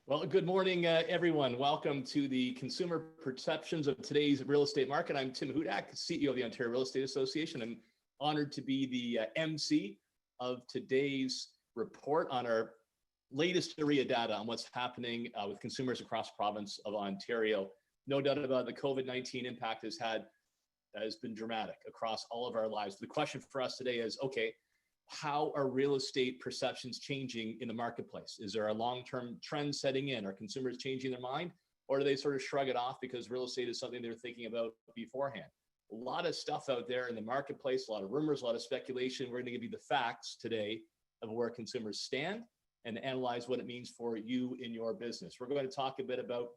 Well, good morning, everyone. Welcome to the Consumer Perceptions of Today's Real Estate Market. I'm Tim Hudak, CEO of the Ontario Real Estate Association. I'm honored to be the MC of today's report on our latest area data on what's happening with consumers across the province of Ontario. No doubt about the COVID-19 impact has been dramatic across all of our lives. The question for us today is, okay, how are real estate perceptions changing in the marketplace? Is there a long-term trend setting in? Are consumers changing their mind? Or do they sort of shrug it off because real estate is something they're thinking about beforehand? A lot of stuff out there in the marketplace, a lot of rumors, a lot of speculation. We're going to give you the facts today of where consumers stand and analyze what it means for you in your business. We're going to talk a bit about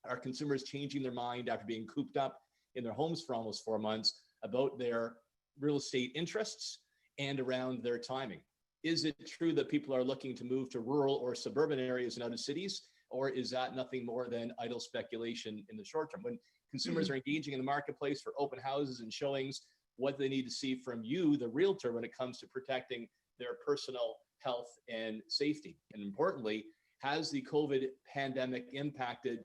are consumers changing their mind after being cooped up in their homes for almost 4 months about their real estate interests and around their timing. Is it true that people are looking to move to rural or suburban areas and out of cities, or is that nothing more than idle speculation in the short term? When consumers are engaging in the marketplace for open houses and showings, what they need to see from you, the realtor, when it comes to protecting their personal health and safety. And importantly, has the COVID pandemic impacted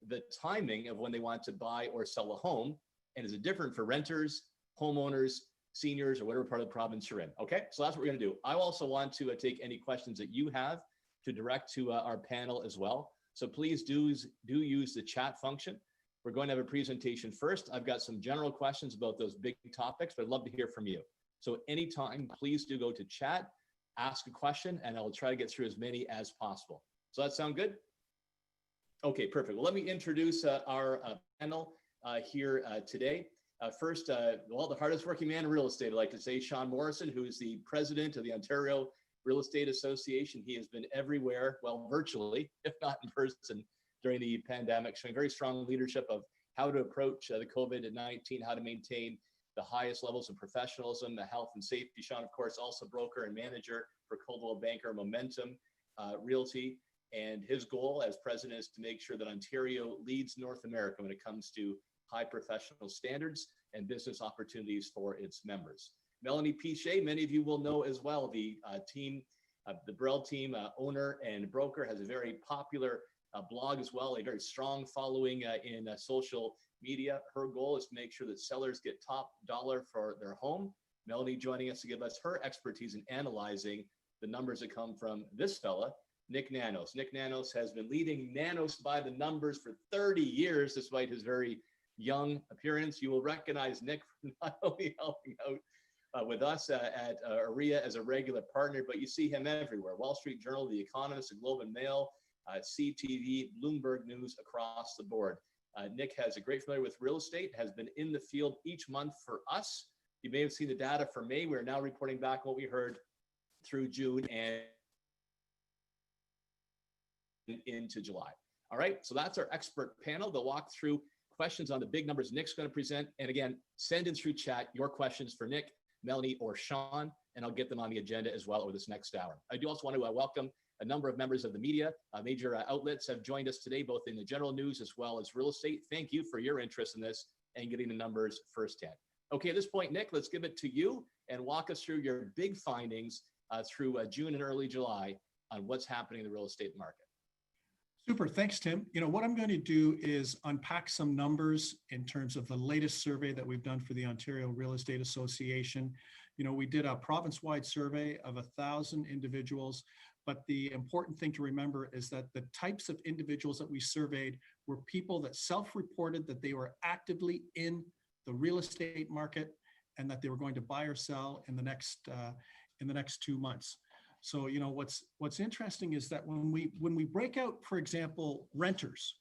the timing of when they want to buy or sell a home? And is it different for renters, homeowners, seniors, or whatever part of the province you're in? Okay, so that's what we're going to do. I also want to take any questions that you have to direct to our panel as well. So please do use the chat function. We're going to have a presentation first. I've got some general questions about those big topics, but I'd love to hear from you. So anytime, please do go to chat, ask a question, and I'll try to get through as many as possible. So that sound good? Okay, perfect. Well, let me introduce our panel here today. First, well, the hardest working man in real estate, I'd like to say, Sean Morrison, who is the president of the Ontario Real Estate Association. He has been everywhere, well, virtually, if not in person, during the pandemic, showing very strong leadership of how to approach the COVID-19, how to maintain the highest levels of professionalism, the health and safety. Sean, of course, also broker and manager for Coldwell Banker Momentum Realty. And his goal as president is to make sure that Ontario leads North America when it comes to high professional standards and business opportunities for its members. Melanie Pichet, many of you will know as well, the Burrell team owner and broker, has a very popular blog as well, a very strong following in social media. Her goal is to make sure that sellers get top dollar for their home. Melanie joining us to give us her expertise in analyzing the numbers that come from this fella, Nick Nanos. Nick Nanos has been leading Nanos by the numbers for 30 years, despite his very young appearance. You will recognize Nick for not only helping out with us at AREA as a regular partner, but you see him everywhere. Wall Street Journal, The Economist, The Globe and Mail, CTV, Bloomberg News, across the board. Nick has a great familiar with real estate, has been in the field each month for us. You may have seen the data for May. We're now reporting back what we heard through June and into July. All right, so that's our expert panel. They'll walk through questions on the big numbers Nick's going to present. And again, send in through chat your questions for Nick, Melanie, or Sean, and I'll get them on the agenda as well over this next hour. I do also want to welcome a number of members of the media. Major outlets have joined us today, both in the general news as well as real estate. Thank you for your interest in this and getting the numbers firsthand. Okay, at this point, Nick, let's give it to you and walk us through your big findings through June and early July on what's happening in the real estate market. Super, thanks, Tim. What I'm going to do is unpack some numbers in terms of the latest survey that we've done for the Ontario Real Estate Association. We did a province-wide survey of 1,000 individuals, but the important thing to remember is that the types of individuals that we surveyed were people that self-reported that they were actively in the real estate market and that they were going to buy or sell in the next 2 months. So, what's interesting is that when we break out, for example, renters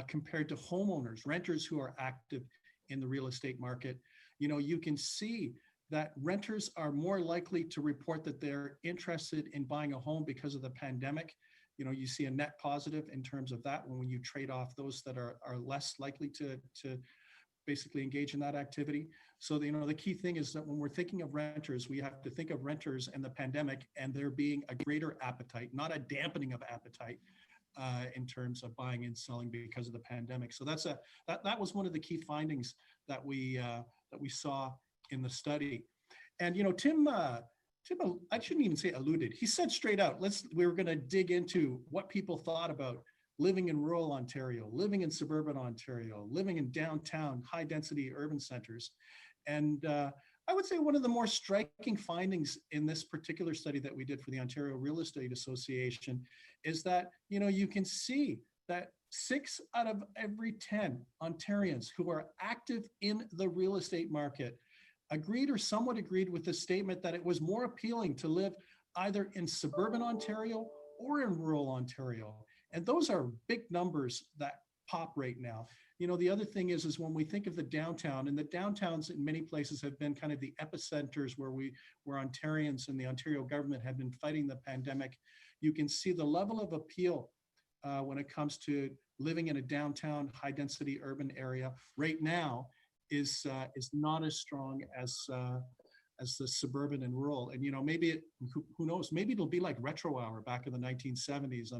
compared to homeowners, renters who are active in the real estate market, you can see that renters are more likely to report that they're interested in buying a home because of the pandemic. You see a net positive in terms of that when you trade off those that are less likely to basically engage in that activity. So, the key thing is that when we're thinking of renters, we have to think of renters and the pandemic and there being a greater appetite, not a dampening of appetite in terms of buying and selling because of the pandemic. So that was one of the key findings that we saw in the study. And, Tim Tim, I shouldn't even say alluded. He said straight out, we were going to dig into what people thought about living in rural Ontario, living in suburban Ontario, living in downtown, high density urban centers. And I would say one of the more striking findings in this particular study that we did for the Ontario Real Estate Association is that, you can see that 6 out of every 10 Ontarians who are active in the real estate market agreed or somewhat agreed with the statement that it was more appealing to live either in suburban Ontario or in rural Ontario. And those are big numbers that pop right now. The other thing is when we think of the downtown, and the downtowns in many places have been kind of the epicenters where Ontarians and the Ontario government have been fighting the pandemic, you can see the level of appeal when it comes to living in a downtown high density urban area right now is not as strong as the suburban and rural. And maybe who knows, maybe it'll be like retro hour back in the 1970s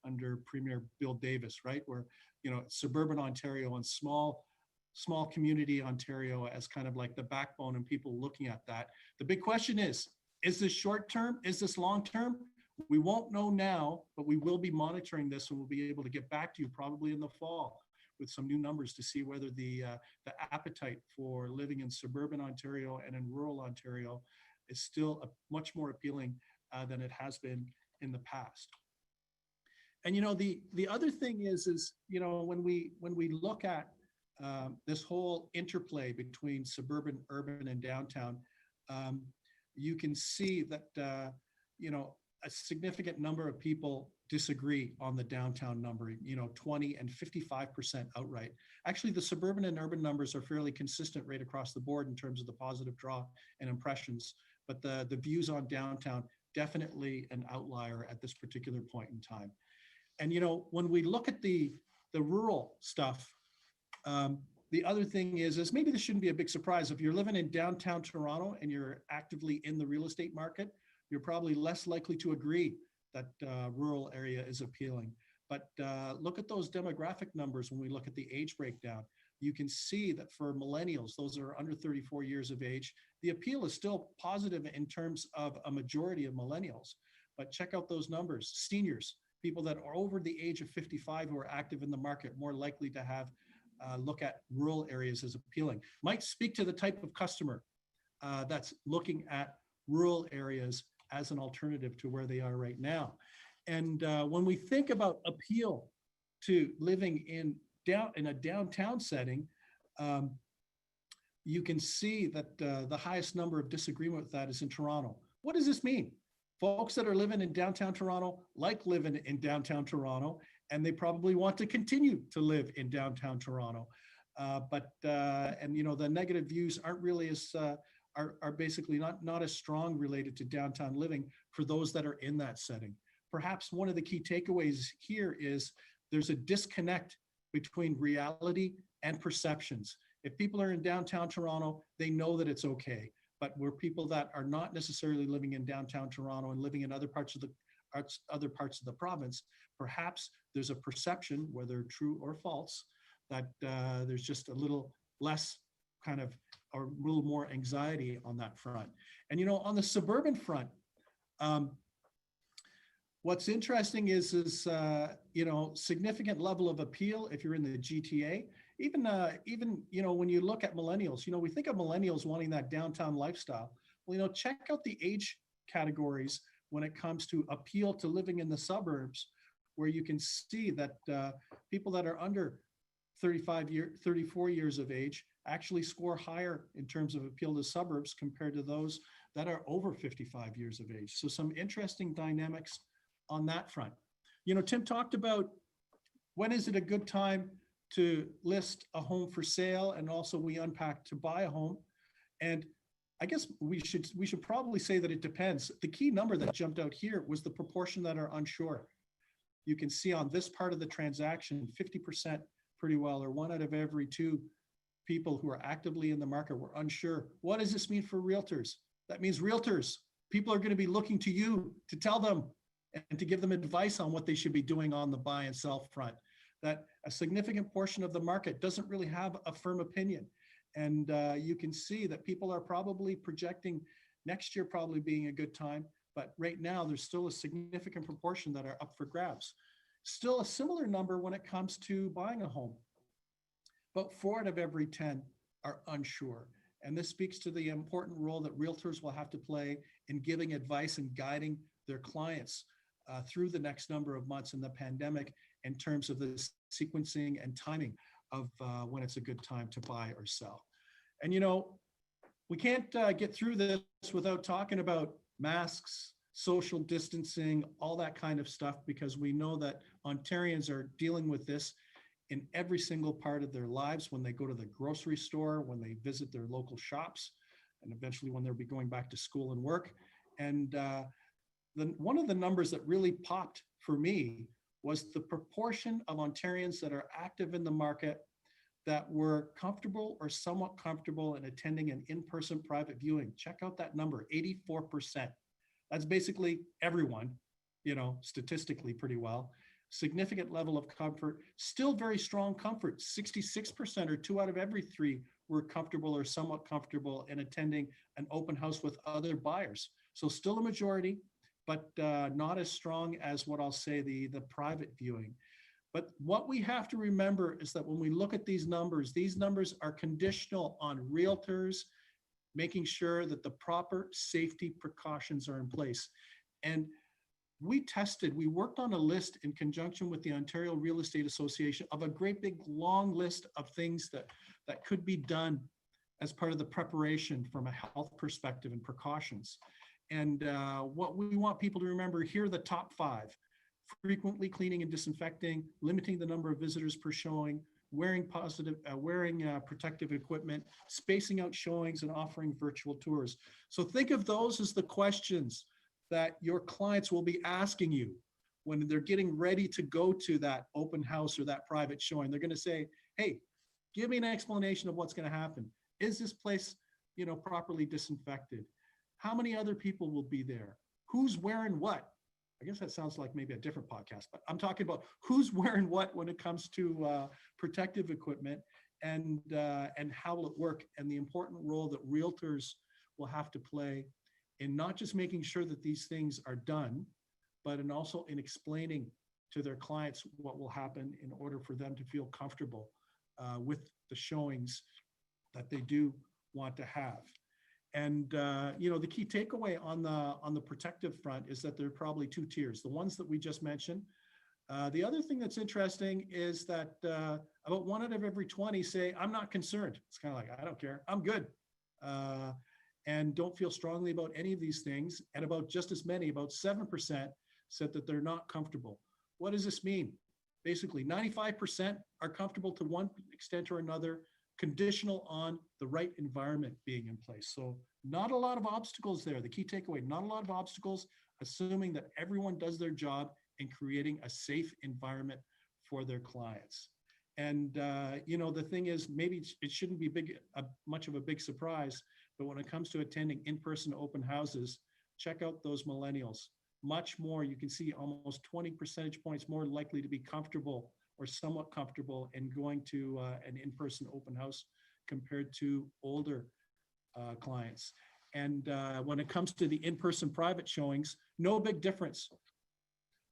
under Premier Bill Davis, right? Where suburban Ontario and small community Ontario as kind of like the backbone and people looking at that. The big question is this short term? Is this long term? We won't know now, but we will be monitoring this, and we'll be able to get back to you probably in the fall with some new numbers to see whether the appetite for living in suburban Ontario and in rural Ontario is still much more appealing than it has been in the past. And the other thing is when we look at this whole interplay between suburban, urban, and downtown, you can see that a significant number of people disagree on the downtown number, 20 and 55% outright. Actually, the suburban and urban numbers are fairly consistent right across the board in terms of the positive draw and impressions, but the views on downtown, definitely an outlier at this particular point in time. And when we look at the rural stuff, the other thing is maybe this shouldn't be a big surprise. If you're living in downtown Toronto and you're actively in the real estate market, you're probably less likely to agree that rural area is appealing. But look at those demographic numbers when we look at the age breakdown. You can see that for millennials, those are under 34 years of age, the appeal is still positive in terms of a majority of millennials. But check out those numbers. Seniors, people that are over the age of 55 who are active in the market, more likely to have look at rural areas as appealing. Might speak to the type of customer that's looking at rural areas as an alternative to where they are right now. And when we think about appeal to living in a downtown setting, you can see that the highest number of disagreement with that is in Toronto. What does this mean? Folks that are living in downtown Toronto like living in downtown Toronto, and they probably want to continue to live in downtown Toronto. But the negative views aren't really as are basically not as strong related to downtown living for those that are in that setting. Perhaps one of the key takeaways here is there's a disconnect between reality and perceptions. If people are in downtown Toronto, they know that it's okay. But we're people that are not necessarily living in downtown Toronto and living in other parts of the province, perhaps there's a perception, whether true or false, that there's just a little less kind of a little more anxiety on that front. And on the suburban front, what's interesting is significant level of appeal if you're in the GTA. Even when you look at millennials, we think of millennials wanting that downtown lifestyle. Well, check out the age categories when it comes to appeal to living in the suburbs, where you can see that people that are under 34 years of age actually score higher in terms of appeal to suburbs compared to those that are over 55 years of age. So some interesting dynamics on that front. Tim talked about when is it a good time to list a home for sale, and also we unpacked to buy a home. And I guess we should probably say that it depends. The key number that jumped out here was the proportion that are unsure. You can see on this part of the transaction, 50% pretty well, or 1 out of every 2 people who are actively in the market were unsure. What does this mean for realtors? That means realtors, people are going to be looking to you to tell them and to give them advice on what they should be doing on the buy and sell front. That a significant portion of the market doesn't really have a firm opinion. And you can see that people are probably projecting Next year probably being a good time, but right now there's still a significant proportion that are up for grabs. Still a similar number when it comes to buying a home. About 4 out of every 10 are unsure. And this speaks to the important role that realtors will have to play in giving advice and guiding their clients through the next number of months in the pandemic in terms of the sequencing and timing of when it's a good time to buy or sell. And we can't get through this without talking about masks, social distancing, all that kind of stuff, because we know that Ontarians are dealing with this in every single part of their lives, when they go to the grocery store, when they visit their local shops, and eventually when they'll be going back to school and work. And one of the numbers that really popped for me was the proportion of Ontarians that are active in the market that were comfortable or somewhat comfortable in attending an in-person private viewing. Check out that number, 84%. That's basically everyone, statistically pretty well. Significant level of comfort, still very strong comfort. 66% or 2 out of every 3 were comfortable or somewhat comfortable in attending an open house with other buyers. So still a majority, but not as strong as what I'll say the private viewing. But what we have to remember is that when we look at these numbers are conditional on realtors making sure that the proper safety precautions are in place. And we worked on a list in conjunction with the Ontario Real Estate Association of a great big long list of things that could be done as part of the preparation from a health perspective and precautions. And what we want people to remember, here are the top 5. Frequently cleaning and disinfecting, limiting the number of visitors per showing, wearing protective equipment, spacing out showings, and offering virtual tours. So think of those as the questions that your clients will be asking you when they're getting ready to go to that open house or that private showing. They're going to say, hey, give me an explanation of what's going to happen. Is this place, properly disinfected? How many other people will be there? Who's wearing what? I guess that sounds like maybe a different podcast, but I'm talking about who's wearing what when it comes to protective equipment, and how will it work, and the important role that realtors will have to play in not just making sure that these things are done, but in also in explaining to their clients what will happen in order for them to feel comfortable with the showings that they do want to have. And the key takeaway on the protective front is that there are probably 2 tiers, the ones that we just mentioned. The other thing that's interesting is that about 1 out of every 20 say, I'm not concerned. It's kind of like, I don't care, I'm good. And don't feel strongly about any of these things. And about just as many, about 7%, said that they're not comfortable. What does this mean? Basically, 95% are comfortable to one extent or another, conditional on the right environment being in place. So not a lot of obstacles there. The key takeaway, not a lot of obstacles, assuming that everyone does their job in creating a safe environment for their clients. And the thing is, maybe it shouldn't be much of a big surprise, but when it comes to attending in-person open houses, check out those millennials. Much more, you can see almost 20 percentage points more likely to be comfortable or somewhat comfortable in going to an in-person open house compared to older clients. And when it comes to the in-person private showings, no big difference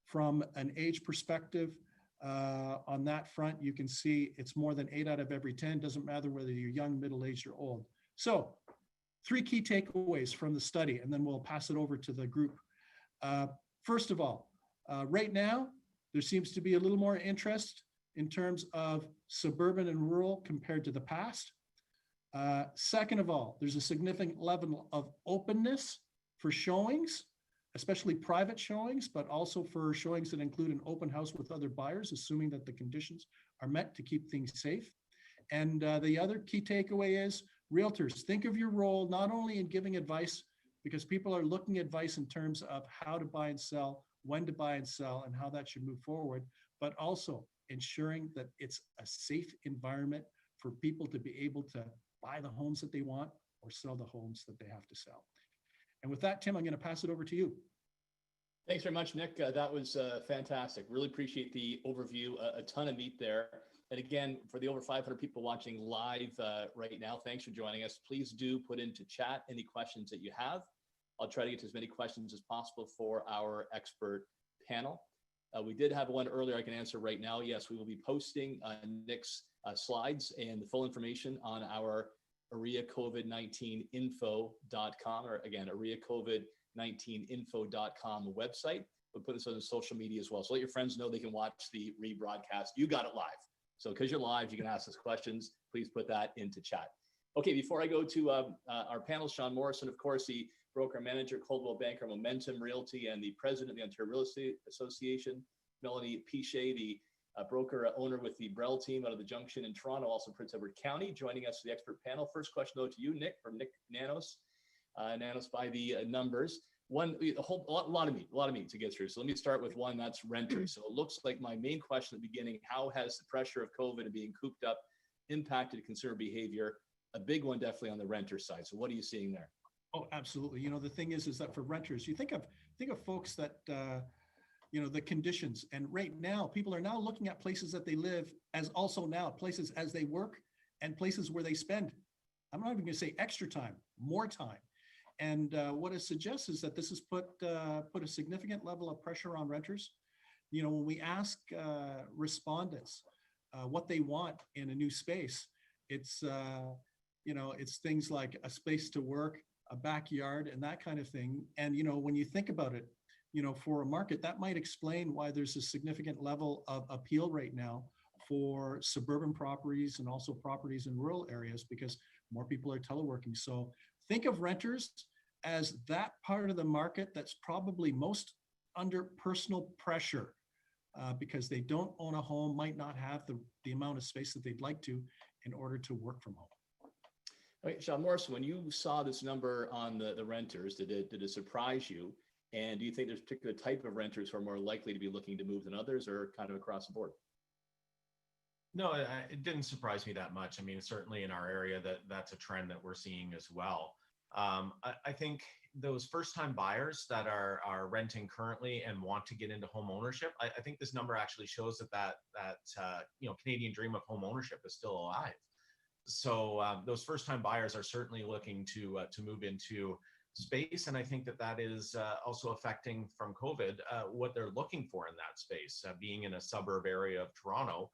from an age perspective. On that front, you can see it's more than 8 out of every 10. Doesn't matter whether you're young, middle-aged, or old. So 3 key takeaways from the study, and then we'll pass it over to the group. First of all, right now, there seems to be a little more interest in terms of suburban and rural compared to the past. Second of all, there's a significant level of openness for showings, especially private showings, but also for showings that include an open house with other buyers, assuming that the conditions are met to keep things safe. And the other key takeaway is realtors, think of your role not only in giving advice, because people are looking at advice in terms of how to buy and sell, when to buy and sell, and how that should move forward, but also ensuring that it's a safe environment for people to be able to buy the homes that they want or sell the homes that they have to sell. And with that, Tim, I'm going to pass it over to you. Thanks very much, Nick. That was fantastic. Really appreciate the overview. A ton of meat there. And again, for the over 500 people watching live right now, thanks for joining us. Please do put into chat any questions that you have. I'll try to get to as many questions as possible for our expert panel. We did have one earlier I can answer right now. Yes, we will be posting Nick's slides and the full information on our areacovid19info.com, or again, areacovid19info.com website. We'll put this on social media as well. So let your friends know they can watch the rebroadcast. You got it live. So because you're live, you can ask us questions. Please put that into chat. Okay, before I go to our panel, Sean Morrison, of course, the broker manager, Coldwell Banker Momentum Realty, and the president of the Ontario Real Estate Association, Melanie Pichet, the broker owner with the Brell team out of the Junction in Toronto, also Prince Edward County, joining us for the expert panel. First question, though, to you, Nick, from Nick Nanos. Nanos by the numbers. A lot of meat to get through. So let me start with one that's renters. So it looks like my main question at the beginning: how has the pressure of COVID and being cooped up impacted consumer behavior? A big one, definitely on the renter side. So what are you seeing there? Oh, absolutely. The thing is that for renters, you think of folks that, the conditions. And right now, people are now looking at places that they live as also now places as they work and places where they spend. I'm not even going to say extra time, more time. And what it suggests is that this has put a significant level of pressure on renters. When we ask respondents what they want in a new space, it's things like a space to work, a backyard, and that kind of thing. And when you think about it, for a market, that might explain why there's a significant level of appeal right now for suburban properties and also properties in rural areas, because more people are teleworking. So think of renters as that part of the market that's probably most under personal pressure because they don't own a home, might not have the amount of space that they'd like to in order to work from home. Okay, Sean Morrison, when you saw this number on the renters, did it surprise you? And do you think there's a particular type of renters who are more likely to be looking to move than others, or kind of across the board? No, it didn't surprise me that much. I mean, certainly in our area, that's a trend that we're seeing as well. I think those first-time buyers that are renting currently and want to get into home ownership, I think this number actually shows that Canadian dream of home ownership is still alive. So those first-time buyers are certainly looking to move into space, and I think that is also affecting from COVID what they're looking for in that space. Being in a suburb area of Toronto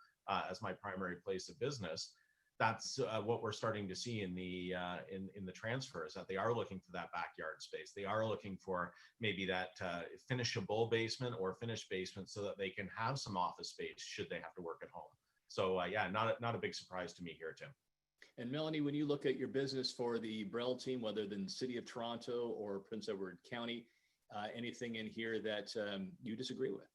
as my primary place of business, that's what we're starting to see in the transfers, that they are looking for that backyard space. They are looking for maybe that finishable basement or finished basement so that they can have some office space should they have to work at home. So not a big surprise to me here, Tim. And Melanie, when you look at your business for the Brell team, whether in the City of Toronto or Prince Edward County, anything in here that you disagree with?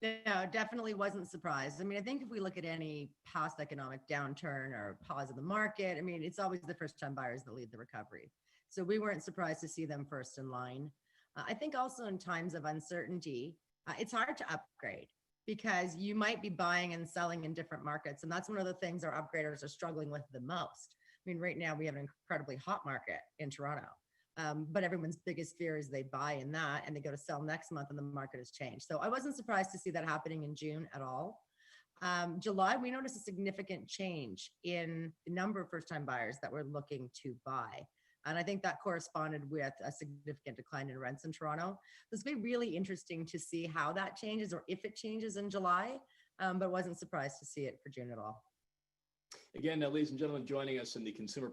No, definitely wasn't surprised. I mean, I think if we look at any past economic downturn or pause of the market, I mean, it's always the first-time buyers that lead the recovery. So we weren't surprised to see them first in line. I think also in times of uncertainty, it's hard to upgrade because you might be buying and selling in different markets. And that's one of the things our upgraders are struggling with the most. I mean, right now we have an incredibly hot market in Toronto. But everyone's biggest fear is they buy in that and they go to sell next month and the market has changed. So I wasn't surprised to see that happening in June at all. July, we noticed a significant change in the number of first-time buyers that were looking to buy. And I think that corresponded with a significant decline in rents in Toronto. It's going to be really interesting to see how that changes or if it changes in July, but wasn't surprised to see it for June at all. Again, ladies and gentlemen, joining us in the consumer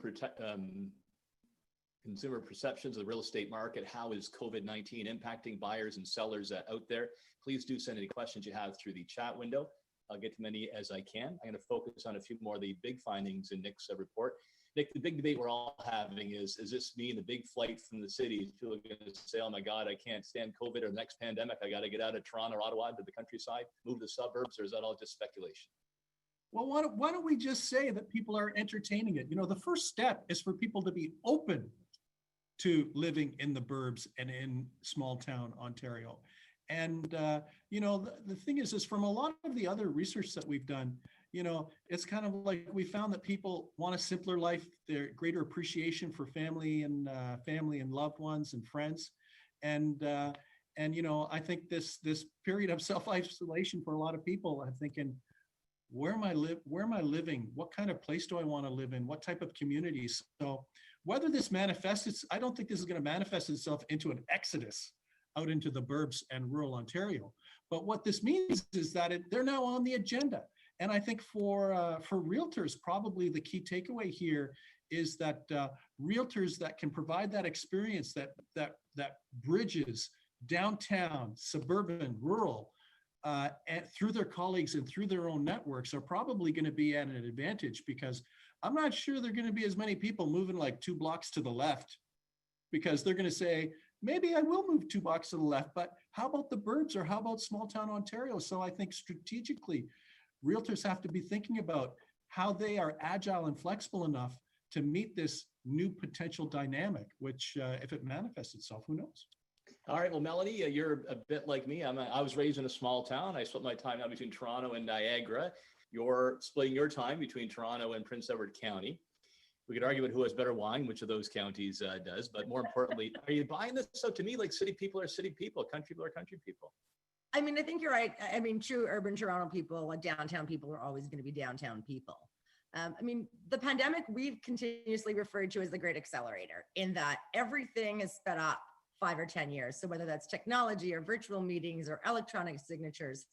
perceptions of the real estate market. How is COVID-19 impacting buyers and sellers out there? Please do send any questions you have through the chat window. I'll get to many as I can. I'm going to focus on a few more of the big findings in Nick's report. Nick, the big debate we're all having is this mean the big flight from the cities? People are going to say, oh my God, I can't stand COVID or the next pandemic. I got to get out of Toronto or Ottawa to the countryside, move to the suburbs, or is that all just speculation? Well, why don't we just say that people are entertaining it? The first step is for people to be open to living in the burbs and in small town Ontario. And, the thing is from a lot of the other research that we've done, it's kind of like we found that people want a simpler life, their greater appreciation for family and loved ones and friends. And I think this period of self-isolation for a lot of people are thinking, where am I living? What kind of place do I want to live in? What type of communities? So whether this manifests, I don't think this is going to manifest itself into an exodus out into the burbs and rural Ontario. But what this means is that they're now on the agenda. And I think for realtors, probably the key takeaway here is that realtors that can provide that experience that bridges downtown, suburban, rural, and through their colleagues and through their own networks are probably going to be at an advantage, because I'm not sure there are going to be as many people moving like 2 blocks to the left, because they're going to say, maybe I will move 2 blocks to the left, but how about the burbs, or how about small town Ontario? So I think strategically, realtors have to be thinking about how they are agile and flexible enough to meet this new potential dynamic, which if it manifests itself, who knows? All right, well, Melanie, you're a bit like me. I was raised in a small town. I split my time now between Toronto and Niagara. You're splitting your time between Toronto and Prince Edward County. We could argue about who has better wine, which of those counties does, but more importantly, are you buying this? So to me, like, city people are city people, country people are country people. I mean, I think you're right. I mean, true urban Toronto people, like downtown people, are always going to be downtown people. I mean, the pandemic we've continuously referred to as the great accelerator, in that everything is sped up 5 or 10 years. So whether that's technology or virtual meetings or electronic signatures,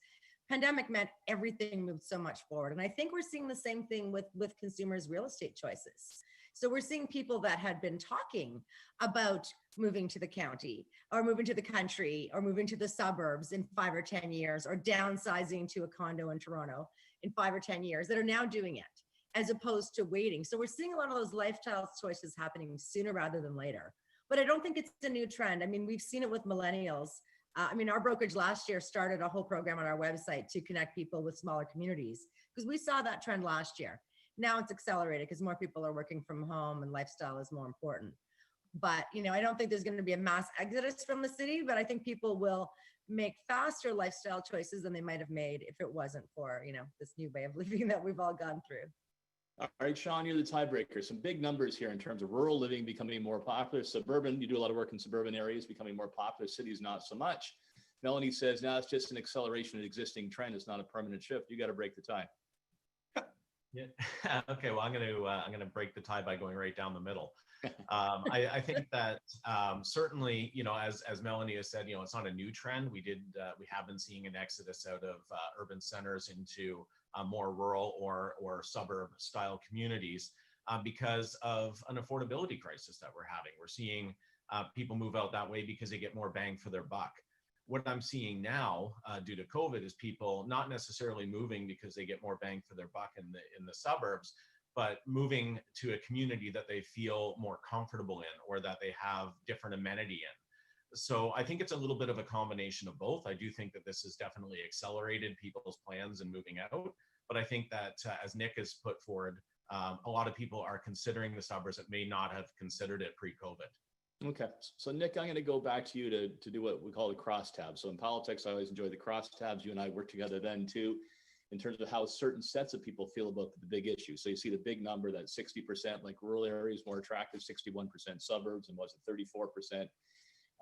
pandemic meant everything moved so much forward. And I think we're seeing the same thing with consumers' real estate choices. So we're seeing people that had been talking about moving to the county or moving to the country or moving to the suburbs in 5 or 10 years, or downsizing to a condo in Toronto in 5 or 10 years, that are now doing it, as opposed to waiting. So we're seeing a lot of those lifestyle choices happening sooner rather than later. But I don't think it's a new trend. I mean, we've seen it with millennials. I mean, our brokerage last year started a whole program on our website to connect people with smaller communities, because we saw that trend last year. Now it's accelerated because more people are working from home and lifestyle is more important. But, you know, I don't think there's going to be a mass exodus from the city, but I think people will make faster lifestyle choices than they might have made if it wasn't for, you know, this new way of living that we've all gone through. All right, Sean, you're the tiebreaker. Some big numbers here in terms of rural living becoming more popular. Suburban, you do a lot of work in suburban areas, becoming more popular. Cities, not so much. Melanie says, now it's just an acceleration of existing trend. It's not a permanent shift. You got to break the tie. Yeah. Okay. Well, I'm gonna break the tie by going right down the middle. I think that certainly, you know, as Melanie has said, you know, it's not a new trend. We have been seeing an exodus out of urban centers into more rural or suburb style communities because of an affordability crisis that we're having. We're seeing people move out that way because they get more bang for their buck. What I'm seeing now due to COVID is people not necessarily moving because they get more bang for their buck in the suburbs, but moving to a community that they feel more comfortable in, or that they have different amenity in. So I think it's a little bit of a combination of both. I do think that this has definitely accelerated people's plans and moving out. But I think that as Nick has put forward, a lot of people are considering the suburbs that may not have considered it pre-COVID. Okay. So Nick, I'm going to go back to you to do what we call the crosstabs. So in politics, I always enjoy the crosstabs. You and I work together then too, in terms of how certain sets of people feel about the big issue. So you see the big number, that 60% like rural areas more attractive, 61% suburbs, and was it 34%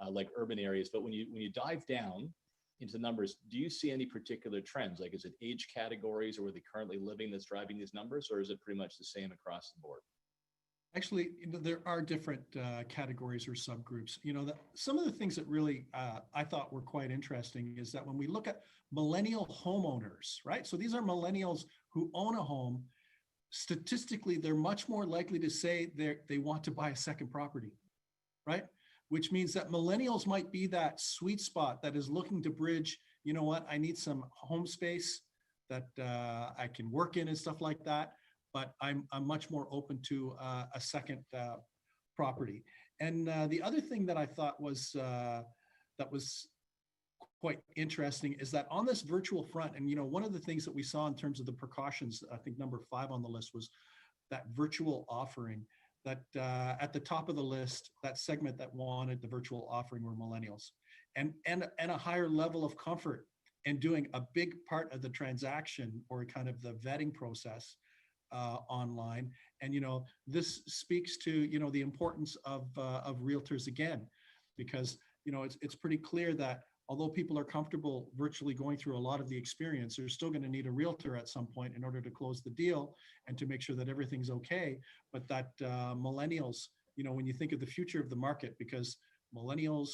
like urban areas. But when you dive down into the numbers, do you see any particular trends? Like, is it age categories or where they currently living that's driving these numbers, or is it pretty much the same across the board? Actually, you know, there are different categories or subgroups. You know, some of the things that really I thought were quite interesting is that when we look at millennial homeowners, right? So these are millennials who own a home. Statistically, they're much more likely to say they want to buy a second property, right? Which means that millennials might be that sweet spot that is looking to bridge, you know what, I need some home space that I can work in and stuff like that. But I'm much more open to a second property. And the other thing that I thought was quite interesting is that on this virtual front, and you know, one of the things that we saw in terms of the precautions, I think number 5 on the list was that virtual offering. That at the top of the list, that segment that wanted the virtual offering were millennials, and a higher level of comfort in doing a big part of the transaction or kind of the vetting process online. And, you know, this speaks to, you know, the importance of realtors again, because, you know, it's pretty clear that although people are comfortable virtually going through a lot of the experience, they're still going to need a realtor at some point in order to close the deal and to make sure that everything's okay. But that millennials, when you think of the future of the market, because millennials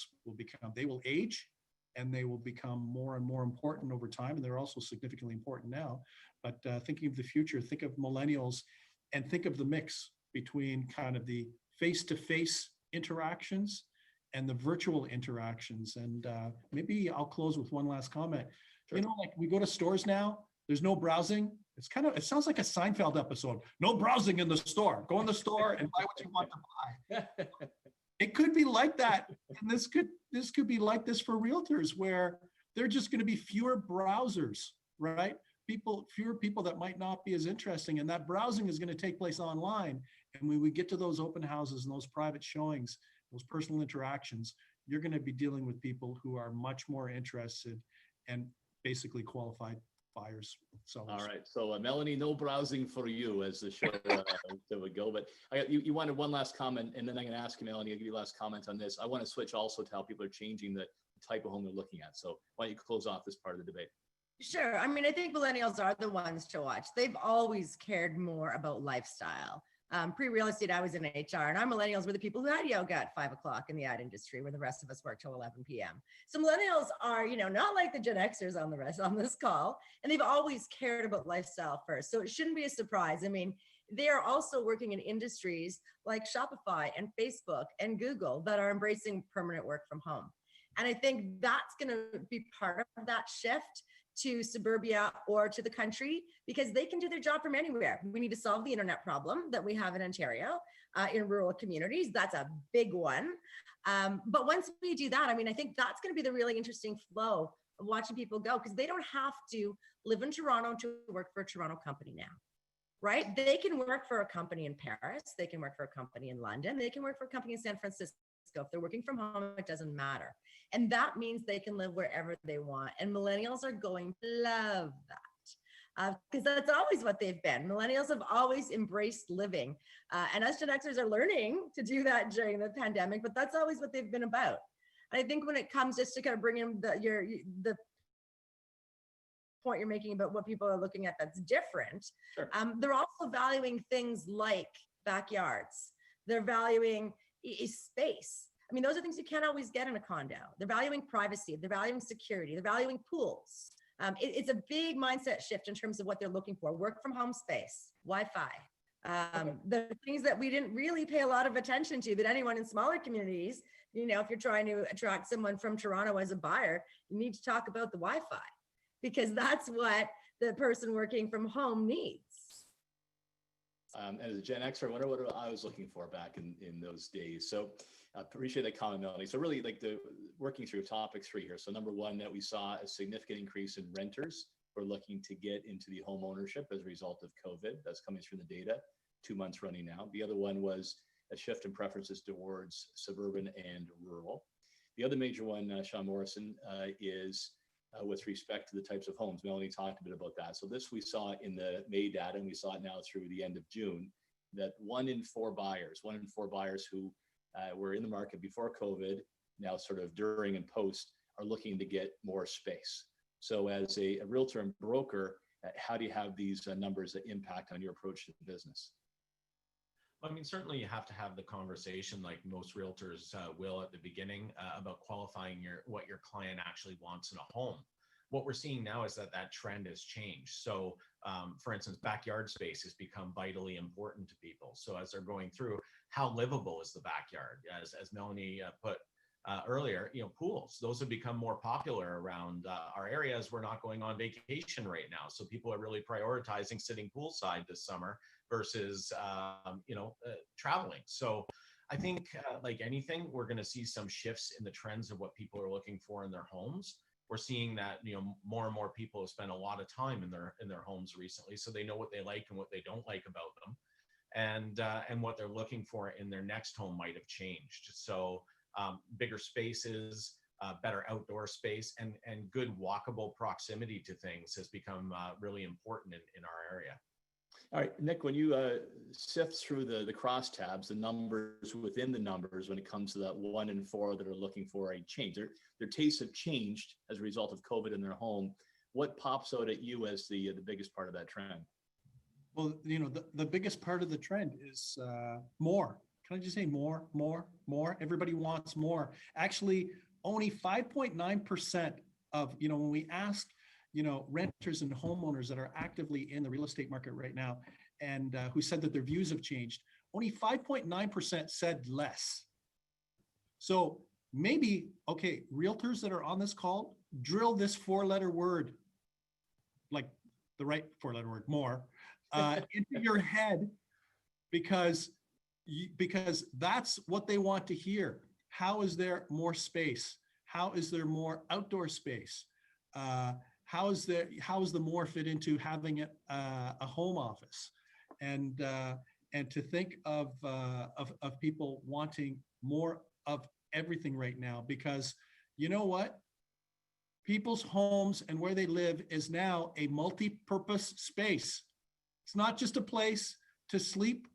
they will age and they will become more and more important over time. And they're also significantly important now. But thinking of the future, think of millennials and think of the mix between kind of the face-to-face interactions and the virtual interactions. And maybe I'll close with one last comment. Sure. Like we go to stores now, there's no browsing. It sounds like a Seinfeld episode. No browsing in the store. Go in the store and buy what you want to buy. It could be like that. And this could be like this for realtors, where they're just going to be fewer browsers, right? Fewer people that might not be as interesting. And that browsing is going to take place online. And when we get to those open houses and those private showings, those personal interactions, you're going to be dealing with people who are much more interested and basically qualified buyers. All right. So Melanie, no browsing for you as the show would go. But you wanted one last comment, and then I'm going to ask you, Melanie, I'll give you last comment on this. I want to switch also to how people are changing the type of home they're looking at. So why don't you close off this part of the debate? Sure. I mean, I think millennials are the ones to watch. They've always cared more about lifestyle. Pre-real estate, I was in HR, and our millennials were the people who had yoga at 5 o'clock in the ad industry, where the rest of us work till 11 p.m. So millennials are, not like the Gen Xers on this call, and they've always cared about lifestyle first. So it shouldn't be a surprise. I mean, they are also working in industries like Shopify and Facebook and Google that are embracing permanent work from home. And I think that's going to be part of that shift to suburbia or to the country, because they can do their job from anywhere. We need to solve the internet problem that we have in Ontario, in rural communities. That's a big one. But once we do that, I mean, I think that's going to be the really interesting flow of watching people go, because they don't have to live in Toronto to work for a Toronto company now, right? They can work for a company in Paris. They can work for a company in London. They can work for a company in San Francisco. If they're working from home, it doesn't matter. And that means they can live wherever they want. And millennials are going to love that, because that's always what they've been. Millennials have always embraced living. And us Gen Xers are learning to do that during the pandemic, but that's always what they've been about. And I think when it comes just to kind of bring in the point you're making about what people are looking at that's different, Sure. They're also valuing things like backyards. They're valuing space. I mean, those are things you can't always get in a condo. They're valuing privacy. They're valuing security. They're valuing pools. It's a big mindset shift in terms of what they're looking for. Work from home space, Wi-Fi. The things that we didn't really pay a lot of attention to, but anyone in smaller communities, if you're trying to attract someone from Toronto as a buyer, you need to talk about the Wi-Fi, because that's what the person working from home needs. As a Gen Xer, I wonder what I was looking for back in those days. So I appreciate that comment, Melanie. So really working through topic 3 here. So number 1, that we saw a significant increase in renters who are looking to get into the home ownership as a result of COVID. That's coming through the data, 2 months running now. The other one was a shift in preferences towards suburban and rural. The other major one, Sean Morrison, is with respect to the types of homes. Melanie talked a bit about that. So this we saw in the May data, and we saw it now through the end of June, that 1 in 4 buyers who were in the market before COVID, now sort of during and post, are looking to get more space. So as a realtor and broker, how do you have these numbers that impact on your approach to the business? I mean, certainly you have to have the conversation, like most realtors will at the beginning, about qualifying what your client actually wants in a home. What we're seeing now is that trend has changed. So for instance, backyard space has become vitally important to people. So as they're going through, how livable is the backyard? As Melanie put earlier, pools, those have become more popular around our areas. We're not going on vacation right now. So people are really prioritizing sitting poolside this summer versus, traveling. So I think like anything, we're going to see some shifts in the trends of what people are looking for in their homes. We're seeing that, more and more people have spent a lot of time in their homes recently. So they know what they like and what they don't like about them. And what they're looking for in their next home might have changed. So bigger spaces, better outdoor space, and good walkable proximity to things has become really important in our area. All right, Nick, when you sift through the crosstabs, the numbers within the numbers, when it comes to that 1 in 4 that are looking for a change, their tastes have changed as a result of COVID in their home. What pops out at you as the biggest part of that trend? Well, the biggest part of the trend is more can I just say more? Everybody wants more. Actually, only 5.9% of, when we ask, renters and homeowners that are actively in the real estate market right now, and who said that their views have changed, only 5.9% said less. So maybe, okay, realtors that are on this call, drill this 4-letter word, like the right 4-letter word, more, into your head, because that's what they want to hear. How is there more space? How is there more outdoor space? How is the more fit into having a home office? And to think of people wanting more of everything right now, because you know what? People's homes and where they live is now a multi-purpose space. It's not just a place to sleep,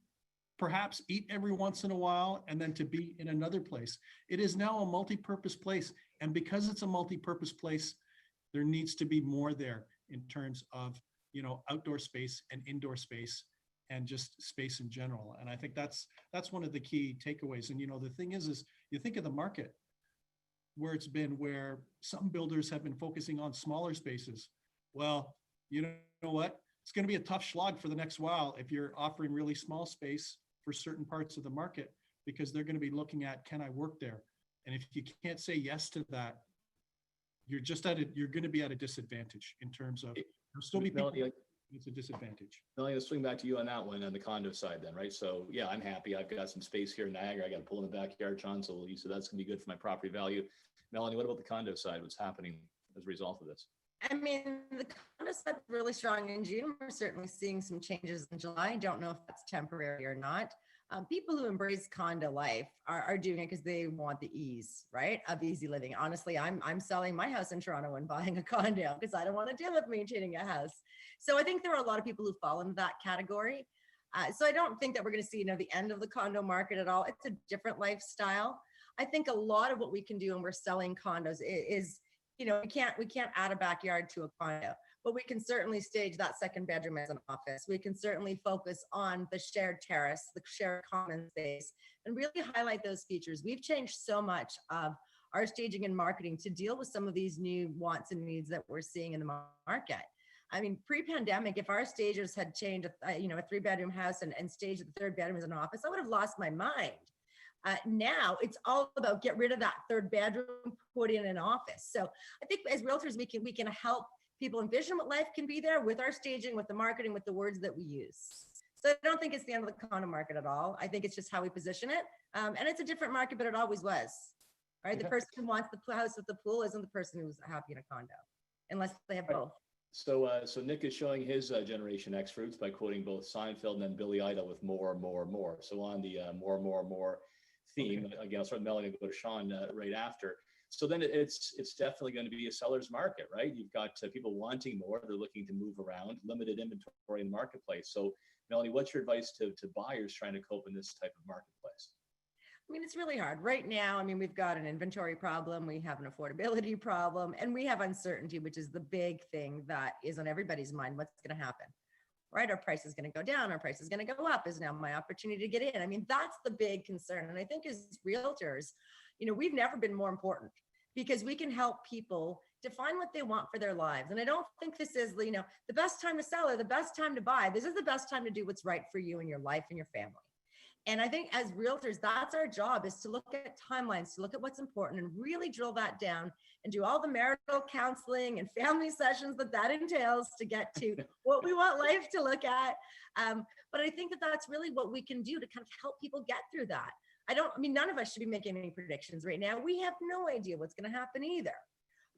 perhaps eat every once in a while, and then to be in another place. It is now a multi-purpose place. And because it's a multi-purpose place, there needs to be more there in terms of, outdoor space and indoor space and just space in general. And I think that's one of the key takeaways. And, the thing is you think of the market where it's been, where some builders have been focusing on smaller spaces. Well, you know what? It's going to be a tough slog for the next while if you're offering really small space for certain parts of the market, because they're going to be looking at, can I work there? And if you can't say yes to that, you're going to be at a disadvantage in terms of, there'll still be people. Melanie, It's a disadvantage. Melanie, let's swing back to you on that one, on the condo side then, right? So yeah, I'm happy. I've got some space here in Niagara. I got a pool in the backyard, Sean, so that's going to be good for my property value. Melanie, what about the condo side? What's happening as a result of this? I mean, the condo side is really strong in June. We're certainly seeing some changes in July. I don't know if that's temporary or not. People who embrace condo life are doing it because they want the ease, right, of easy living. Honestly, I'm selling my house in Toronto and buying a condo because I don't want to deal with maintaining a house. So I think there are a lot of people who fall into that category. So I don't think that we're going to see, the end of the condo market at all. It's a different lifestyle. I think a lot of what we can do when we're selling condos is we can't add a backyard to a condo, but we can certainly stage that second bedroom as an office. We can certainly focus on the shared terrace, the shared common space, and really highlight those features. We've changed so much of our staging and marketing to deal with some of these new wants and needs that we're seeing in the market. I mean, pre-pandemic, if our stagers had changed, a 3-bedroom house and staged the 3rd bedroom as an office, I would have lost my mind. Now it's all about get rid of that 3rd bedroom, put in an office. So I think as realtors, we can help people envision what life can be there with our staging, with the marketing, with the words that we use. So I don't think it's the end of the condo market at all. I think it's just how we position it. And it's a different market, but it always was. Right? The person who wants the house with the pool isn't the person who's happy in a condo, unless they have both. So Nick is showing his Generation X fruits by quoting both Seinfeld and then Billy Idol with more. So on the more theme, again, I'll start with Melanie and go to Sean right after. So then it's definitely going to be a seller's market, right? You've got people wanting more. They're looking to move around, limited inventory in the marketplace. So Melanie, what's your advice to buyers trying to cope in this type of marketplace? I mean, it's really hard right now. I mean, we've got an inventory problem, we have an affordability problem, and we have uncertainty, which is the big thing that is on everybody's mind. What's going to happen? Right? Our price is going to go down. Our price is going to go up. Is now my opportunity to get in? I mean, that's the big concern. And I think as realtors, we've never been more important because we can help people define what they want for their lives. And I don't think this is, the best time to sell or the best time to buy. This is the best time to do what's right for you and your life and your family. And I think as realtors, that's our job, is to look at timelines, to look at what's important and really drill that down and do all the marital counseling and family sessions that entails to get to what we want life to look at. But I think that that's really what we can do to kind of help people get through that. None of us should be making any predictions right now. We have no idea what's going to happen either.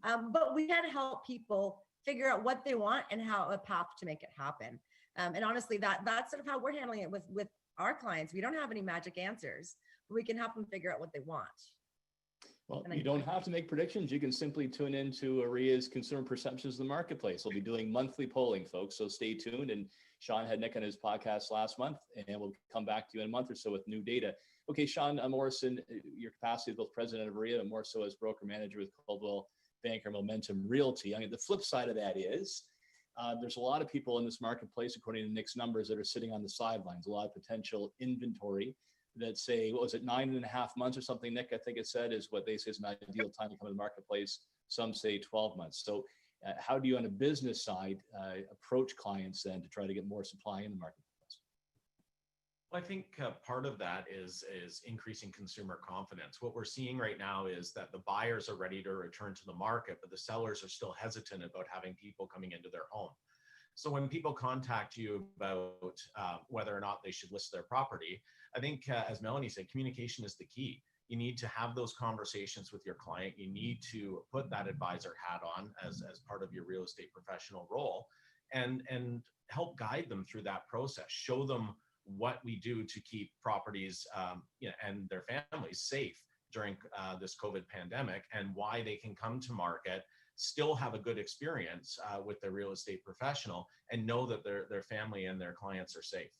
But we can help people figure out what they want and how a path to make it happen. And honestly, that's sort of how we're handling it with our clients. We don't have any magic answers, but we can help them figure out what they want. Well, you don't have to make predictions. You can simply tune into AREA's Consumer Perceptions of the Marketplace. We'll be doing monthly polling, folks, so stay tuned. And Sean had Nick on his podcast last month, and we'll come back to you in a month or so with new data. Okay, Sean Morrison, your capacity as both president of AREA and more so as broker manager with Coldwell Banker Momentum Realty. I mean, the flip side of that is there's a lot of people in this marketplace, according to Nick's numbers, that are sitting on the sidelines, a lot of potential inventory that say, what was it, 9.5 months or something, Nick, I think it said, is what they say is an ideal time to come to the marketplace. Some say 12 months. So how do you on a business side approach clients then to try to get more supply in the marketplace? Well, I think part of that is increasing consumer confidence. What we're seeing right now is that the buyers are ready to return to the market, but the sellers are still hesitant about having people coming into their home. So when people contact you about whether or not they should list their property, I think, as Melanie said, communication is the key. You need to have those conversations with your client. You need to put that advisor hat on as part of your real estate professional role, and help guide them through that process. Show them what we do to keep properties and their families safe during this COVID pandemic, and why they can come to market, still have a good experience with their real estate professional, and know that their family and their clients are safe.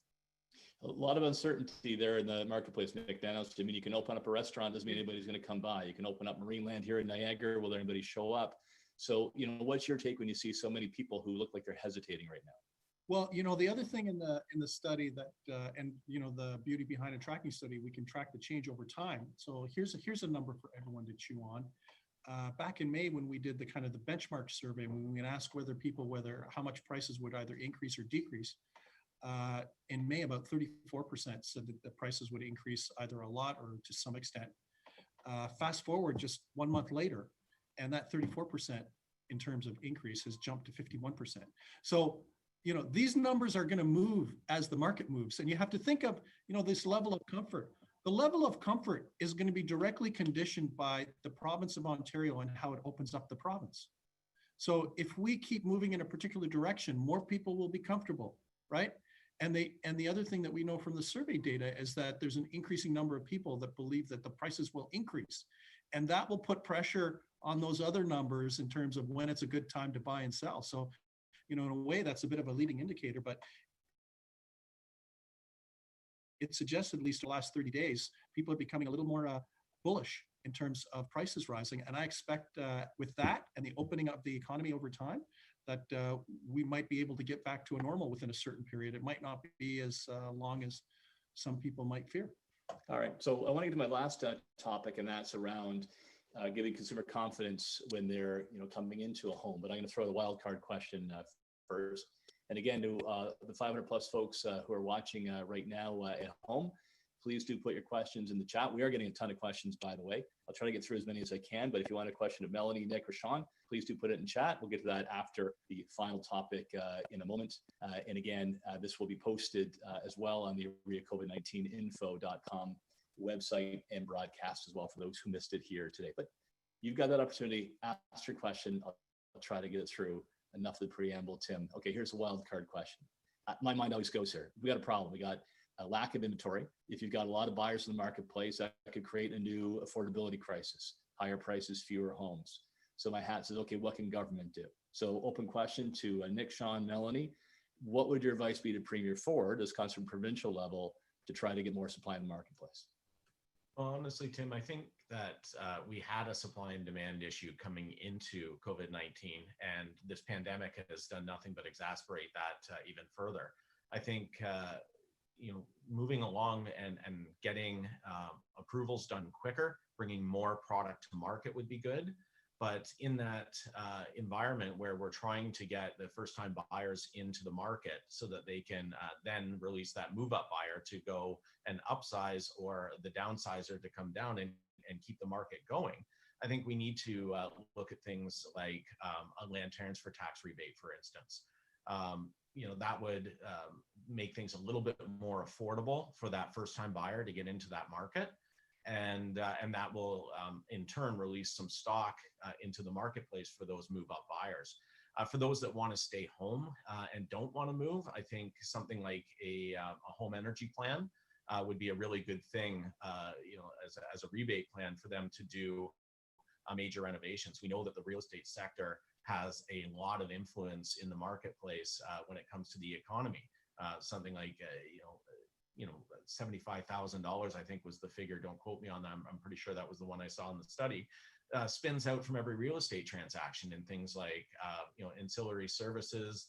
A lot of uncertainty there in the marketplace, Nick Danos. I mean, you can open up a restaurant, doesn't mean anybody's going to come by. You can open up Marineland here in Niagara, will anybody show up? So, what's your take when you see so many people who look like they're hesitating right now? Well, the other thing in the study that, the beauty behind a tracking study, we can track the change over time. So here's a number for everyone to chew on. Back in May, when we did the benchmark survey, when we asked how much prices would either increase or decrease, in May, about 34% said that the prices would increase either a lot or to some extent. Fast forward just 1 month later, and that 34% in terms of increase has jumped to 51%. So, these numbers are going to move as the market moves. And you have to think of, this level of comfort. The level of comfort is going to be directly conditioned by the province of Ontario and how it opens up the province. So if we keep moving in a particular direction, more people will be comfortable, right? And the other thing that we know from the survey data is that there's an increasing number of people that believe that the prices will increase. And that will put pressure on those other numbers in terms of when it's a good time to buy and sell. So, in a way, that's a bit of a leading indicator, but it suggests, at least the last 30 days, people are becoming a little more bullish in terms of prices rising. And I expect with that and the opening up the economy over time, that we might be able to get back to a normal within a certain period. It might not be as long as some people might fear. All right. So I want to get to my last topic, and that's around giving consumer confidence when they're coming into a home. But I'm going to throw the wild card question first. And again, to the 500 plus folks who are watching right now at home, please do put your questions in the chat. We are getting a ton of questions, by the way. I'll try to get through as many as I can, but if you want a question of Melanie, Nick, or Sean, please do put it in chat. We'll get to that after the final topic in a moment. And again, this will be posted as well on the COVID19info.com website and broadcast as well for those who missed it here today. But you've got that opportunity. Ask your question. I'll try to get it through. Enough of the preamble, Tim. Okay, here's a wild card question. My mind always goes here. We got a problem. We got a lack of inventory. If you've got a lot of buyers in the marketplace, that could create a new affordability crisis, higher prices, fewer homes. So my hat says, okay, what can government do? So open question to Nick, Sean, Melanie. What would your advice be to Premier Ford as comes from provincial level to try to get more supply in the marketplace? Well, honestly, Tim, I think that we had a supply and demand issue coming into COVID-19, and this pandemic has done nothing but exacerbate that even further. I think, moving along and getting approvals done quicker, bringing more product to market would be good. But in that environment where we're trying to get the first-time buyers into the market so that they can then release that move-up buyer to go and upsize, or the downsizer to come down and keep the market going, I think we need to look at things like a land transfer tax rebate, for instance. That would make things a little bit more affordable for that first-time buyer to get into that market. And that will in turn release some stock into the marketplace for those move-up buyers. For those that want to stay home and don't want to move, I think something like a home energy plan would be a really good thing, as a rebate plan for them to do major renovations. We know that the real estate sector has a lot of influence in the marketplace when it comes to the economy. Something like $75,000, I think was the figure. Don't quote me on that. I'm pretty sure that was the one I saw in the study. Spins out from every real estate transaction in things like ancillary services,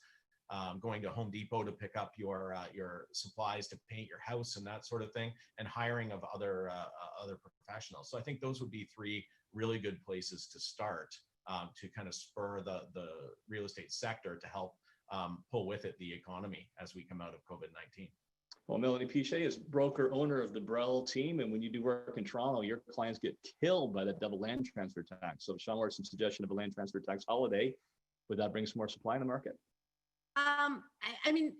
going to Home Depot to pick up your supplies to paint your house and that sort of thing, and hiring of other professionals. So I think those would be three really good places to start to kind of spur the real estate sector to help pull with it the economy as we come out of COVID-19. Well, Melanie Pichet is broker owner of the Brell team. And when you do work in Toronto, your clients get killed by that double land transfer tax. So Sean Morrison's suggestion of a land transfer tax holiday, would that bring some more supply in the market? I mean,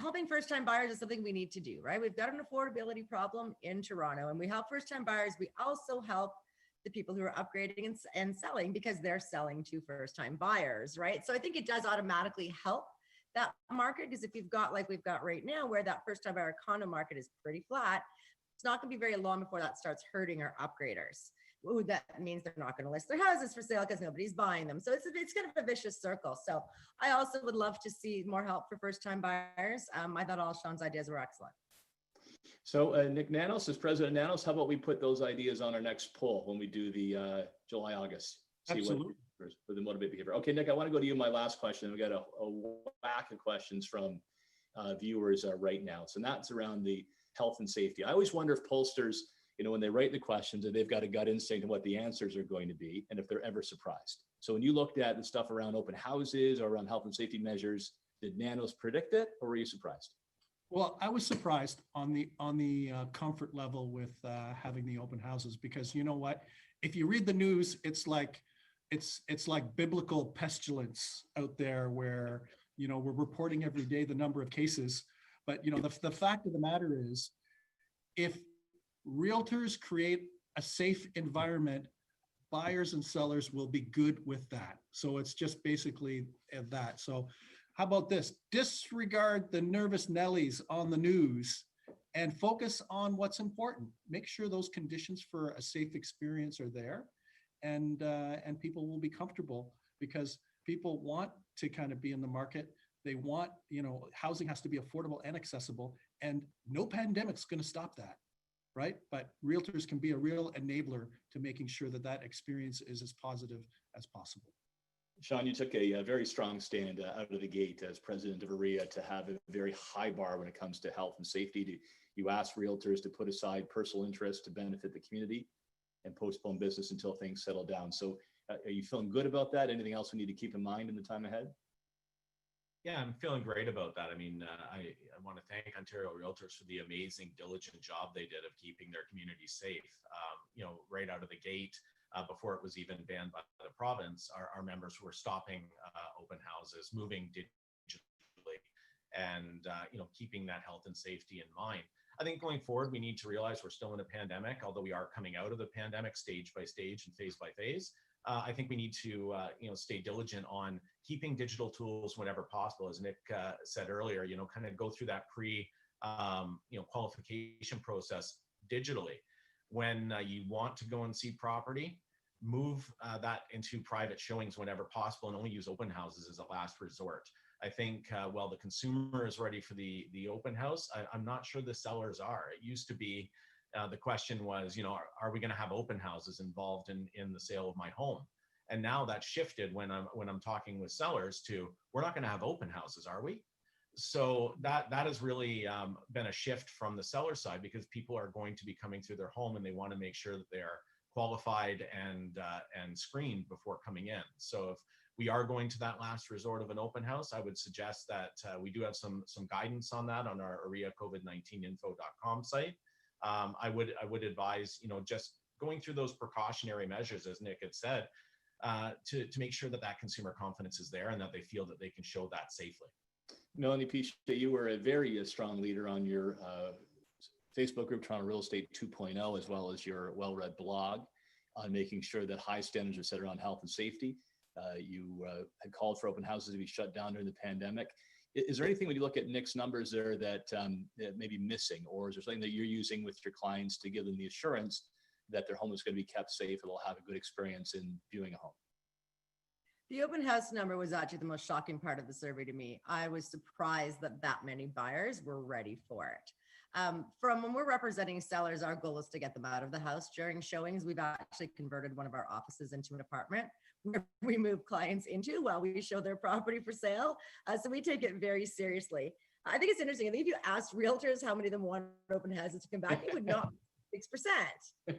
helping first-time buyers is something we need to do, right? We've got an affordability problem in Toronto, and we help first-time buyers. We also help the people who are upgrading and selling because they're selling to first-time buyers, right? So I think it does automatically help that market, because if you've got, like we've got right now, where that first-time buyer condo market is pretty flat, it's not going to be very long before that starts hurting our upgraders. Ooh, that means they're not going to list their houses for sale because nobody's buying them. So it's kind of a vicious circle. So I also would love to see more help for first-time buyers. I thought all Sean's ideas were excellent. So Nick Nanos, as president of Nanos, how about we put those ideas on our next poll when we do the July, August? See Absolutely. what for the motivate behavior. Okay, Nick, I want to go to you. My last question. We got a whack of questions from viewers right now. So that's around the health and safety. I always wonder if pollsters, when they write the questions, and they've got a gut instinct of what the answers are going to be, and if they're ever surprised. So when you looked at the stuff around open houses or around health and safety measures, did Nanos predict it, or were you surprised? Well, I was surprised on the comfort level with having the open houses, because you know what? If you read the news, it's like biblical pestilence out there, where we're reporting every day the number of cases. But the fact of the matter is, if realtors create a safe environment, buyers and sellers will be good with that. So it's just basically that. So how about this? Disregard the nervous Nellies on the news and focus on what's important. Make sure those conditions for a safe experience are there, and people will be comfortable, because people want to kind of be in the market. They want, housing has to be affordable and accessible, and no pandemic's going to stop that, right? But realtors can be a real enabler to making sure that that experience is as positive as possible. Sean, you took a very strong stand out of the gate as president of AREA to have a very high bar when it comes to health and safety. You asked realtors to put aside personal interests to benefit the community and postpone business until things settle down. So are you feeling good about that? Anything else we need to keep in mind in the time ahead? Yeah, I'm feeling great about that. I mean, I want to thank Ontario Realtors for the amazing, diligent job they did of keeping their community safe. Right out of the gate, before it was even banned by the province, our members were stopping open houses, moving digitally, and keeping that health and safety in mind. I think going forward, we need to realize we're still in a pandemic, although we are coming out of the pandemic stage by stage and phase by phase. I think we need to stay diligent on keeping digital tools whenever possible, as Nick said earlier. Kind of go through that qualification process digitally. When you want to go and see property, move that into private showings whenever possible, and only use open houses as a last resort. I think while the consumer is ready for the open house, I'm not sure the sellers are. It used to be the question was, are we going to have open houses involved in the sale of my home? And now that's shifted when I'm talking with sellers to, we're not going to have open houses, are we? So that has really been a shift from the seller side, because people are going to be coming through their home and they want to make sure that they're qualified and screened before coming in. So if we are going to that last resort of an open house, I would suggest that we do have some guidance on that on our areacovid19info.com site. I would advise, just going through those precautionary measures, as Nick had said, to make sure that consumer confidence is there and that they feel that they can show that safely. Melanie Pichet, you were a very strong leader on your Facebook group, Toronto Real Estate 2.0, as well as your well-read blog on making sure that high standards are set around health and safety. You had called for open houses to be shut down during the pandemic. Is there anything when you look at Nick's numbers there that may be missing, or is there something that you're using with your clients to give them the assurance that their home is going to be kept safe and they'll have a good experience in viewing a home? The open house number was actually the most shocking part of the survey to me. I was surprised that many buyers were ready for it. From when we're representing sellers, our goal is to get them out of the house during showings. We've actually converted one of our offices into an apartment. where we move clients into while we show their property for sale. So we take it very seriously. I think it's interesting. I think if you asked realtors how many of them want open houses to come back, it would not be 6%.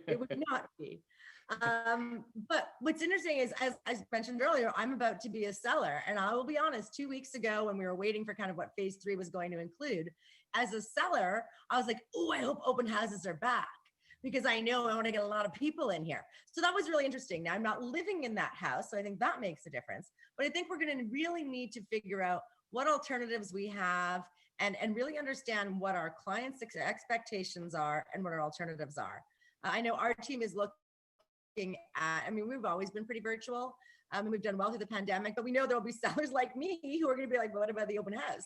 It would not be. But what's interesting is, as I mentioned earlier, I'm about to be a seller. And I will be honest, 2 weeks ago, when we were waiting for kind of what phase 3 was going to include, as a seller, I was like, oh, I hope open houses are back, because I know I want to get a lot of people in here. So that was really interesting. Now, I'm not living in that house, so I think that makes a difference. But I think we're going to really need to figure out what alternatives we have and really understand what our clients' expectations are and what our alternatives are. I know our team is looking at, I mean, we've always been pretty virtual. And we've done well through the pandemic, but we know there'll be sellers like me who are going to be like, what about the open house?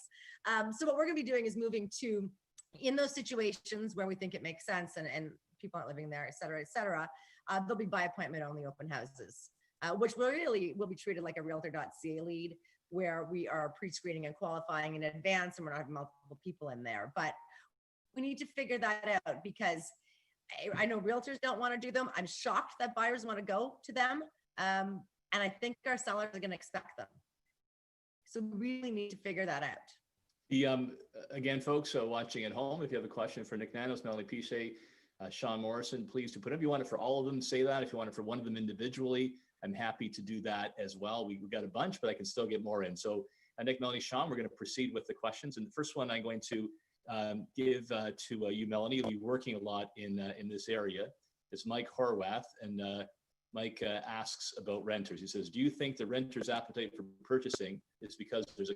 So what we're going to be doing is moving to, in those situations where we think it makes sense and people aren't living there, et cetera, they'll be by appointment only open houses, which really will be treated like a realtor.ca lead, where we are pre-screening and qualifying in advance and we're not having multiple people in there. But we need to figure that out, because I know realtors don't want to do them. I'm shocked that buyers want to go to them. And I think our sellers are going to expect them. So we really need to figure that out. The again, folks watching at home, if you have a question for Nick Nanos, Melanie Piche, Sean Morrison, please do put it. If you want it for all of them, say that. If you want it for one of them individually, I'm happy to do that as well. We got a bunch, but I can still get more in. So Nick, Melanie, Sean, we're going to proceed with the questions. And the first one I'm going to give to you, Melanie. You'll be working a lot in this area. It's Mike Horwath, and Mike asks about renters. He says, do you think the renters' appetite for purchasing is because there's a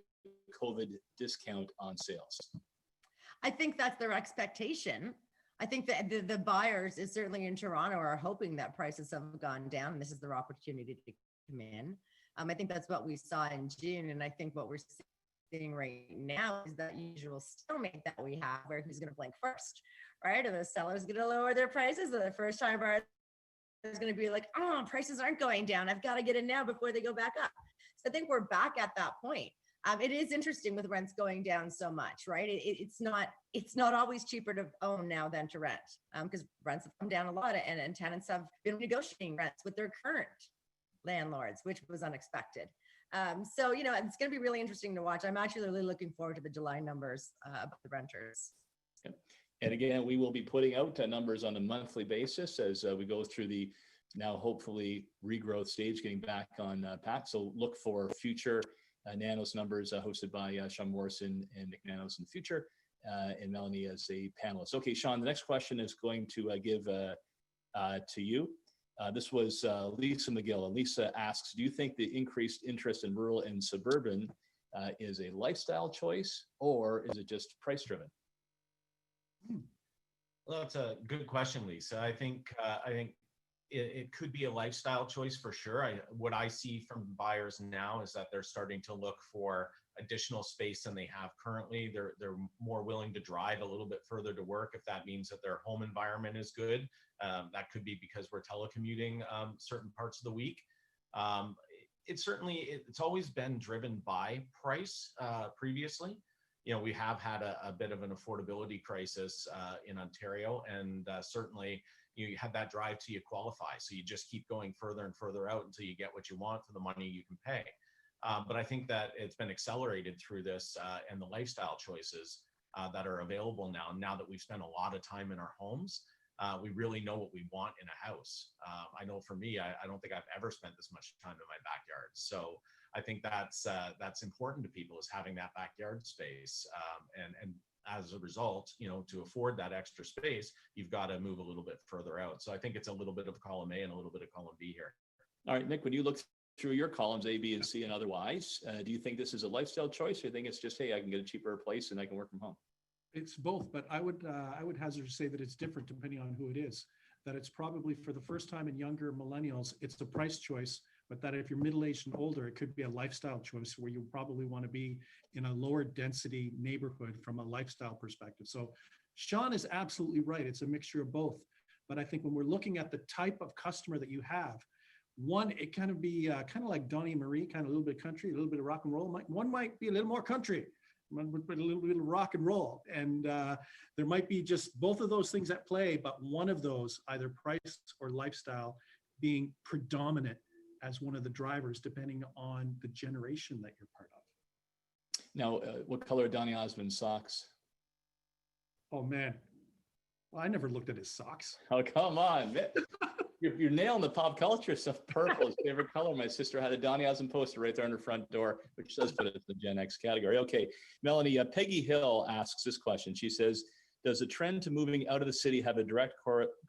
COVID discount on sales? I think that's their expectation. I think that the buyers is certainly in Toronto are hoping that prices have gone down and this is their opportunity to come in. I think that's what we saw in June. And I think what we're seeing right now is that usual stalemate that we have, where who's going to blink first, right? Are the sellers going to lower their prices? Or the first time buyer is going to be like, oh, prices aren't going down. I've got to get in now before they go back up. So I think we're back at that point. It is interesting with rents going down so much, right? It's not always cheaper to own now than to rent, because rents have come down a lot, and tenants have been negotiating rents with their current landlords, which was unexpected. So, you know, it's going to be really interesting to watch. I'm actually really looking forward to the July numbers about the renters. Yeah. And again, we will be putting out numbers on a monthly basis as we go through the now hopefully regrowth stage, getting back on path. So look for future Nanos numbers hosted by Sean Morrison and Nick Nanos in the future, and Melanie as a panelist. Okay, Sean, the next question is going to give to you. This was Lisa McGill. And Lisa asks, do you think the increased interest in rural and suburban is a lifestyle choice, or is it just price driven? Well, that's a good question, Lisa. I think it could be a lifestyle choice for sure. What I see from buyers now is that they're starting to look for additional space than they have currently. They're more willing to drive a little bit further to work if that means that their home environment is good. That could be because we're telecommuting certain parts of the week. It's always been driven by price previously. You know, we have had a bit of an affordability crisis in Ontario, and certainly you have that drive till you qualify. So you just keep going further and further out until you get what you want for the money you can pay. But I think that it's been accelerated through this and the lifestyle choices that are available now that we've spent a lot of time in our homes. We really know what we want in a house. I know for me, I don't think I've ever spent this much time in my backyard. So I think that's important to people, is having that backyard space. And as a result, you know, to afford that extra space, you've got to move a little bit further out. So I think it's a little bit of column A and a little bit of column B here. All right, Nick, when you look through your columns A, B, and C and otherwise, do you think this is a lifestyle choice, or do you think it's just, hey, I can get a cheaper place and I can work from home? It's both, but I would hazard to say that it's different depending on who it is. That it's probably for the first time in younger millennials, it's a price choice, but that if you're middle-aged and older, it could be a lifestyle choice where you probably want to be in a lower density neighborhood from a lifestyle perspective. So Sean is absolutely right. It's a mixture of both. But I think when we're looking at the type of customer that you have, one, it kind of be kind of like Donnie and Marie, kind of a little bit country, a little bit of rock and roll. One might be a little more country, one would put a little bit of rock and roll. And there might be just both of those things at play, but one of those, either price or lifestyle, being predominant as one of the drivers, depending on the generation that you're part of. Now, what color are Donny Osmond's socks? Oh man, well, I never looked at his socks. Oh, come on. You're nailing the pop culture stuff. Purple is favorite color. My sister had a Donny Osmond poster right there on her front door, which does put it in the Gen X category. Okay, Melanie, Peggy Hill asks this question. She says, does the trend to moving out of the city have a direct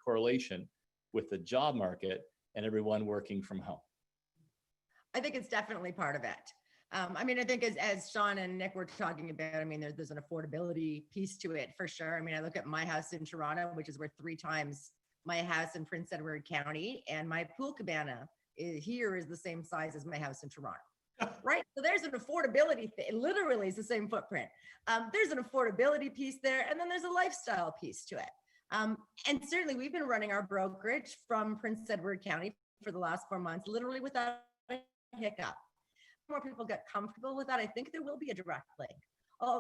correlation with the job market and everyone working from home? I think it's definitely part of it. I mean, I think as Sean and Nick were talking about, I mean, there's an affordability piece to it for sure. I mean, I look at my house in Toronto, which is worth 3 times my house in Prince Edward County, and my pool cabana here is the same size as my house in Toronto. Right. So there's an affordability thing. It literally is the same footprint. There's an affordability piece there, and then there's a lifestyle piece to it. And certainly we've been running our brokerage from Prince Edward County for the last 4 months, literally without a hiccup. More people get comfortable with that, I think there will be a direct link.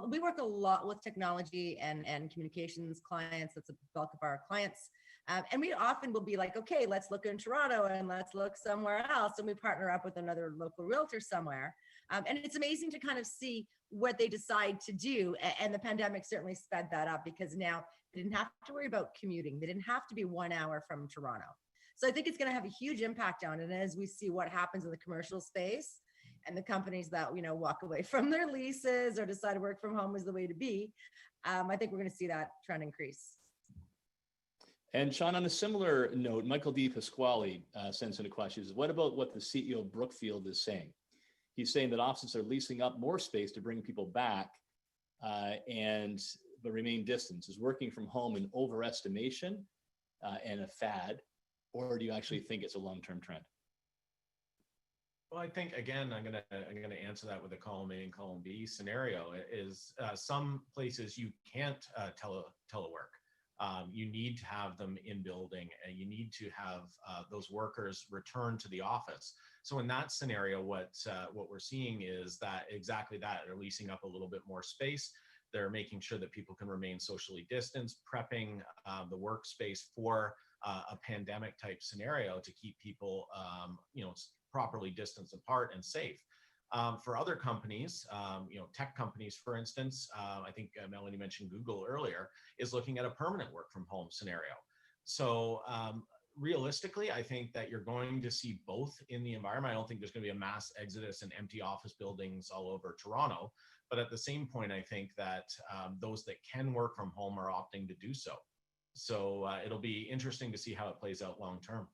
We work a lot with technology and communications clients. That's the bulk of our clients. And we often will be like, okay, let's look in Toronto and let's look somewhere else. And we partner up with another local realtor somewhere. And it's amazing to kind of see what they decide to do. And the pandemic certainly sped that up because now they didn't have to worry about commuting. They didn't have to be 1 hour from Toronto. So I think it's going to have a huge impact on it. And as we see what happens in the commercial space and the companies that, walk away from their leases or decide to work from home is the way to be, I think we're going to see that trend increase. And Sean, on a similar note, Michael D. Pasquale sends in a question. He says, what about what the CEO of Brookfield is saying? He's saying that offices are leasing up more space to bring people back but remain distant. Is working from home an overestimation and a fad, or do you actually think it's a long-term trend? Well, I think again, I'm gonna answer that with a column A and column B scenario. Is some places you can't telework. You need to have them in building, and you need to have those workers return to the office. So in that scenario, what we're seeing is that exactly that. They're leasing up a little bit more space. They're making sure that people can remain socially distanced, prepping the workspace for a pandemic type scenario to keep people, properly distanced apart and safe. For other companies, tech companies, for instance, I think Melanie mentioned Google earlier, is looking at a permanent work from home scenario. So realistically, I think that you're going to see both in the environment. I don't think there's going to be a mass exodus and empty office buildings all over Toronto. But at the same point, I think that those that can work from home are opting to do so. So it'll be interesting to see how it plays out long term.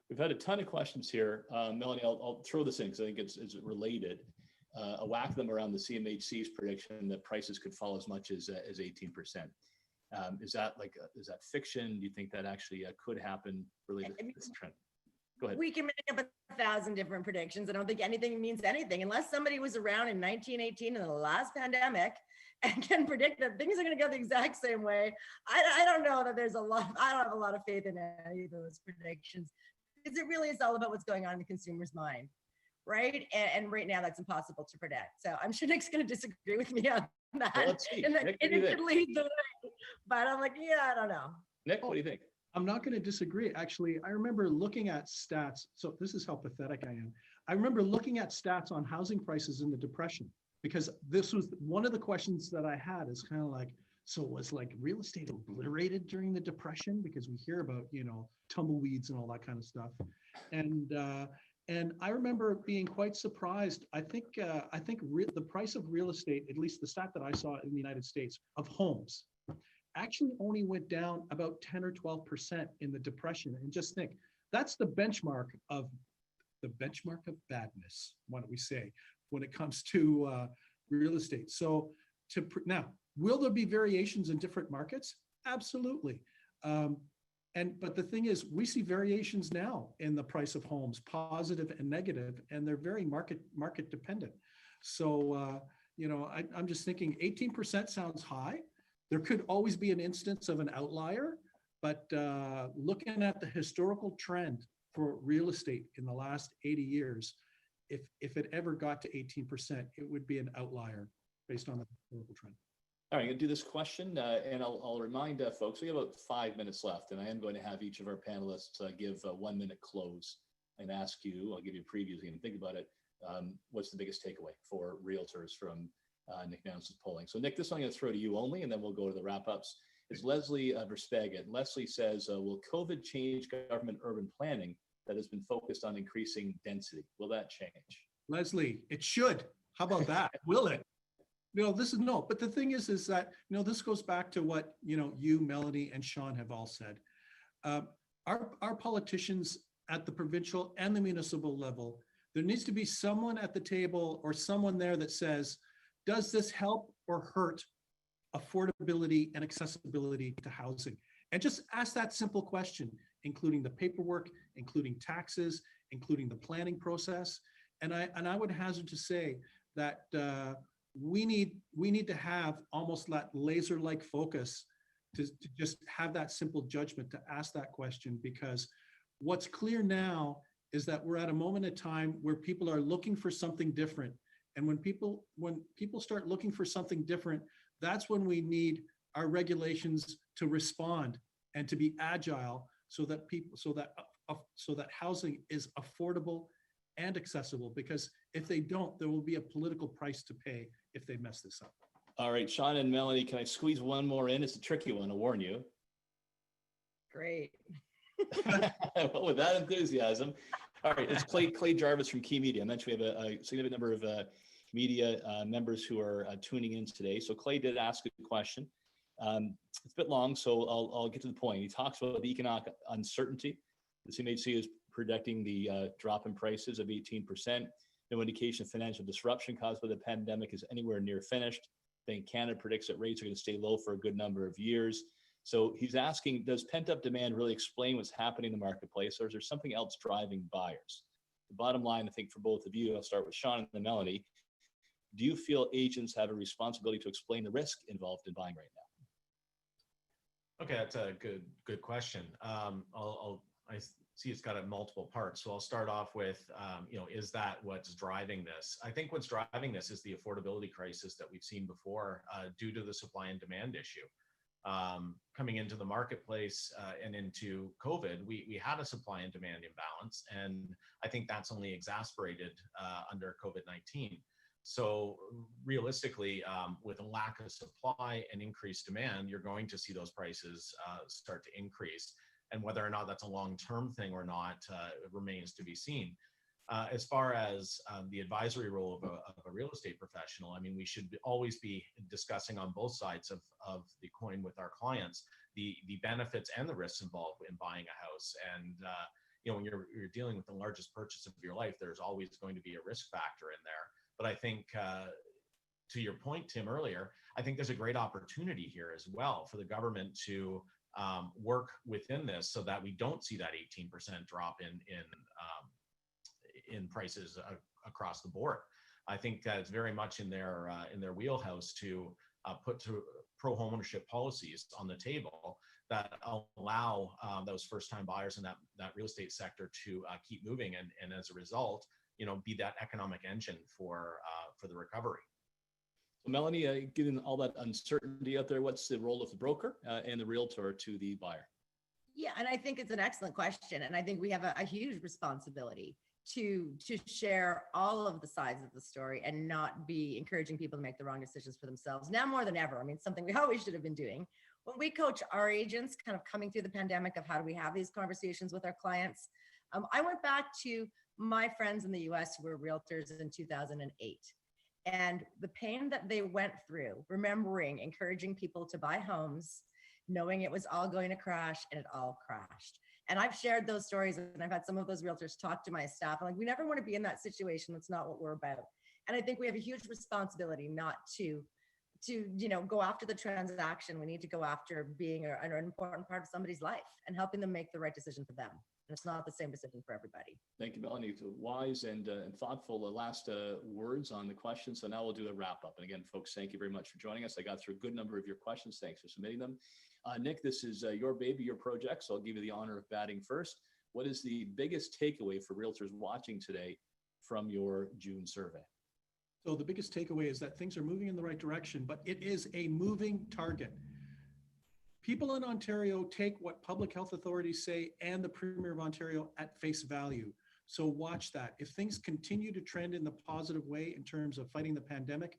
We've had a ton of questions here. Melanie, I'll throw this in because I think it's related. A whack of them around the CMHC's prediction that prices could fall as much as 18%. Is that fiction? Do you think that actually could happen related to this trend? Go ahead. We can make up 1,000 different predictions. I don't think anything means anything unless somebody was around in 1918 in the last pandemic and can predict that things are going to go the exact same way. I don't know that I don't have a lot of faith in any of those predictions. Because it really is all about what's going on in the consumer's mind, right? And right now that's impossible to predict. So I'm sure Nick's going to disagree with me on that. Well, let's see. And Nick, it could lead the way. But I'm like, yeah, I don't know. Nick, what do you think? I'm not going to disagree. Actually, I remember looking at stats. So this is how pathetic I am. I remember looking at stats on housing prices in the Depression, because this was one of the questions that I had is kind of like, so was like real estate obliterated during the Depression? Because we hear about, tumbleweeds and all that kind of stuff. And I remember being quite surprised. I think the price of real estate, at least the stat that I saw in the United States of homes, actually only went down about 10 or 12% in the Depression. And just think, that's the benchmark of badness, why don't we say, when it comes to real estate. So now, will there be variations in different markets? Absolutely. But the thing is, we see variations now in the price of homes, positive and negative, and they're very market dependent. So, I'm just thinking 18% sounds high. There could always be an instance of an outlier, but looking at the historical trend for real estate in the last 80 years, if it ever got to 18%, it would be an outlier based on the historical trend. All right, I'm going to do this question, and I'll remind folks, we have about 5 minutes left, and I am going to have each of our panelists give a 1 minute close. and ask you, I'll give you a preview so you can think about it. What's the biggest takeaway for realtors from Nick Nance' polling? So Nick, this one I'm going to throw to you only, and then we'll go to the wrap-ups. It's Leslie Verspega. Leslie says, will COVID change government urban planning that has been focused on increasing density? Will that change? Leslie, it should. How about that? Will it? This is no. But the thing is that, this goes back to what, you, Melanie, and Sean have all said. Our politicians at the provincial and the municipal level, there needs to be someone at the table or someone there that says, does this help or hurt affordability and accessibility to housing? And just ask that simple question, including the paperwork, including taxes, including the planning process. And I would hazard to say that we need to have almost that laser-like focus to just have that simple judgment to ask that question, because what's clear now is that we're at a moment in time where people are looking for something different. And when people start looking for something different, that's when we need our regulations to respond and to be agile so that housing is affordable and accessible. Because if they don't, there will be a political price to pay if they mess this up. All right, Sean and Melanie, can I squeeze one more in? It's a tricky one, I'll warn you. Great. Well, with that enthusiasm. All right, it's Clay Jarvis from Key Media. I mentioned we have a significant number of media members who are tuning in today. So Clay did ask a question. It's a bit long, so I'll get to the point. He talks about the economic uncertainty. The CMHC is predicting the drop in prices of 18%. No indication of financial disruption caused by the pandemic is anywhere near finished. Bank Canada predicts that rates are going to stay low for a good number of years. So he's asking, does pent-up demand really explain what's happening in the marketplace, or is there something else driving buyers? The bottom line, I think, for both of you, I'll start with Sean and then Melanie. Do you feel agents have a responsibility to explain the risk involved in buying right now? Okay, that's a good question. I see it's got multiple parts. So I'll start off with, is that what's driving this? I think what's driving this is the affordability crisis that we've seen before due to the supply and demand issue. Coming into the marketplace and into COVID, we had a supply and demand imbalance, and I think that's only exacerbated under COVID-19. So realistically, with a lack of supply and increased demand, you're going to see those prices start to increase. And whether or not that's a long-term thing or not remains to be seen. As far as the advisory role of a real estate professional, I mean, we should always be discussing on both sides of the coin with our clients, the benefits and the risks involved in buying a house. And when you're dealing with the largest purchase of your life, there's always going to be a risk factor in there. But I think to your point, Tim, earlier, I think there's a great opportunity here as well for the government to work within this so that we don't see that 18% drop in prices across the board. I think that it's very much in their wheelhouse to put to pro-homeownership policies on the table that allow those first-time buyers in that real estate sector to keep moving and as a result, be that economic engine for the recovery. Melanie, given all that uncertainty out there, what's the role of the broker and the realtor to the buyer? Yeah, and I think it's an excellent question. And I think we have a huge responsibility to share all of the sides of the story and not be encouraging people to make the wrong decisions for themselves. Now more than ever, I mean, something we always should have been doing. When we coach our agents kind of coming through the pandemic of how do we have these conversations with our clients, I went back to my friends in the US who were realtors in 2008. And the pain that they went through, remembering, encouraging people to buy homes, knowing it was all going to crash, and it all crashed. And I've shared those stories, and I've had some of those realtors talk to my staff. I'm like, we never want to be in that situation. That's not what we're about. And I think we have a huge responsibility not to go after the transaction. We need to go after being an important part of somebody's life and helping them make the right decision for them. And it's not the same decision for everybody. Thank you, Melanie. Wise and thoughtful last words on the question. So now we'll do a wrap up. And again, folks, thank you very much for joining us. I got through a good number of your questions. Thanks for submitting them. Nick, this is your baby, your project. So I'll give you the honor of batting first. What is the biggest takeaway for realtors watching today from your June survey? So the biggest takeaway is that things are moving in the right direction, but it is a moving target. People in Ontario take what public health authorities say and the Premier of Ontario at face value. So watch that. If things continue to trend in the positive way in terms of fighting the pandemic,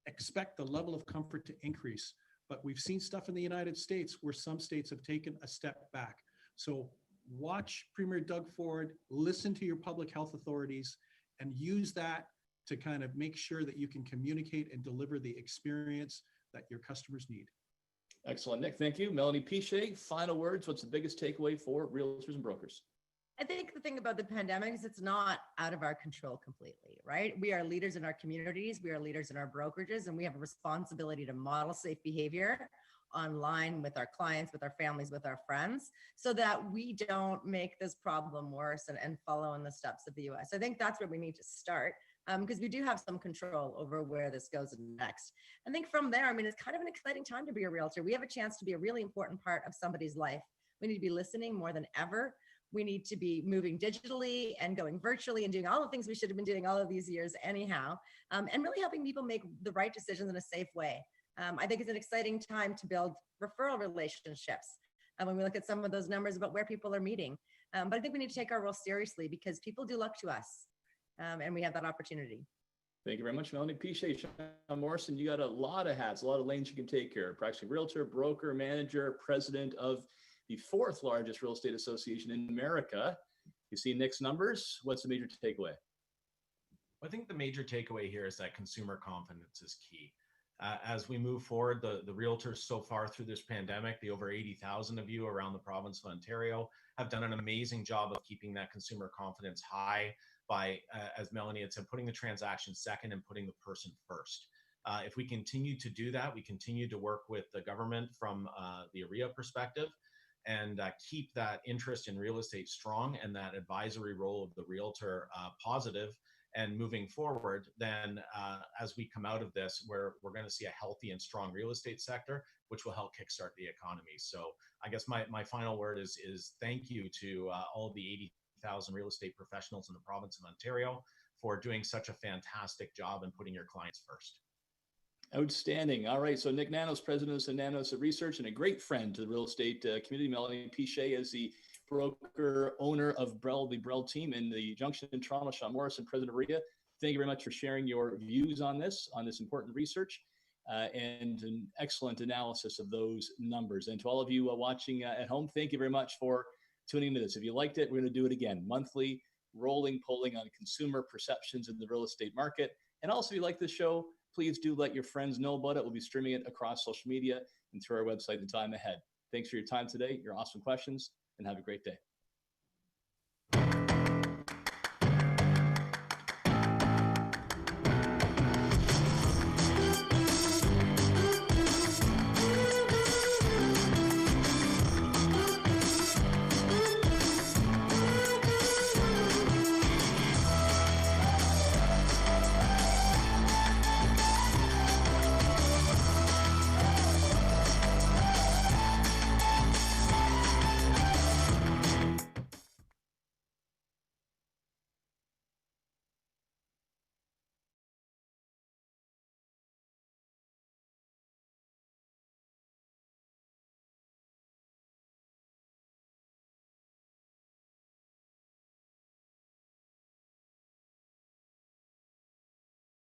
expect the level of comfort to increase. But we've seen stuff in the United States where some states have taken a step back. So watch Premier Doug Ford, listen to your public health authorities, and use that to kind of make sure that you can communicate and deliver the experience that your customers need. Excellent, Nick. Thank you. Melanie Pichet, final words. What's the biggest takeaway for realtors and brokers? I think the thing about the pandemic is it's not out of our control completely, right? We are leaders in our communities, we are leaders in our brokerages, and we have a responsibility to model safe behavior online with our clients, with our families, with our friends, so that we don't make this problem worse and follow in the steps of the US. I think that's where we need to start, because we do have some control over where this goes next. I think from there, I mean, it's kind of an exciting time to be a realtor. We have a chance to be a really important part of somebody's life. We need to be listening more than ever. We need to be moving digitally and going virtually and doing all the things we should have been doing all of these years anyhow, and really helping people make the right decisions in a safe way. I think it's an exciting time to build referral relationships. When we look at some of those numbers about where people are meeting. But I think we need to take our role seriously because people do look to us, and we have that opportunity. Thank you very much, Melanie Pichet. Sean Morrison, you got a lot of hats, a lot of lanes you can take here. Practicing realtor, broker, manager, president of the fourth largest real estate association in America. You see Nick's numbers. What's the major takeaway? I think the major takeaway here is that consumer confidence is key. As we move forward, the realtors so far through this pandemic, the over 80,000 of you around the province of Ontario have done an amazing job of keeping that consumer confidence high by, as Melanie had said, putting the transaction second and putting the person first. If we continue to do that, we continue to work with the government from the AREA perspective, and keep that interest in real estate strong and that advisory role of the realtor positive and moving forward, then as we come out of this, we're going to see a healthy and strong real estate sector, which will help kickstart the economy. So I guess my final word is thank you to all of the 80,000 real estate professionals in the province of Ontario for doing such a fantastic job and putting your clients first. Outstanding. All right. So Nick Nanos, president of Nanos Research and a great friend to the real estate community. Melanie Pichet is the broker owner of the Brell team in the Junction in Toronto. Sean Morrison, president of RIA. Thank you very much for sharing your views on this important research and an excellent analysis of those numbers. And to all of you watching at home, thank you very much for tuning into this. If you liked it, we're going to do it again. Monthly rolling polling on consumer perceptions in the real estate market. And also, if you like this show, please do let your friends know about it. We'll be streaming it across social media and through our website in the time ahead. Thanks for your time today, your awesome questions, and have a great day.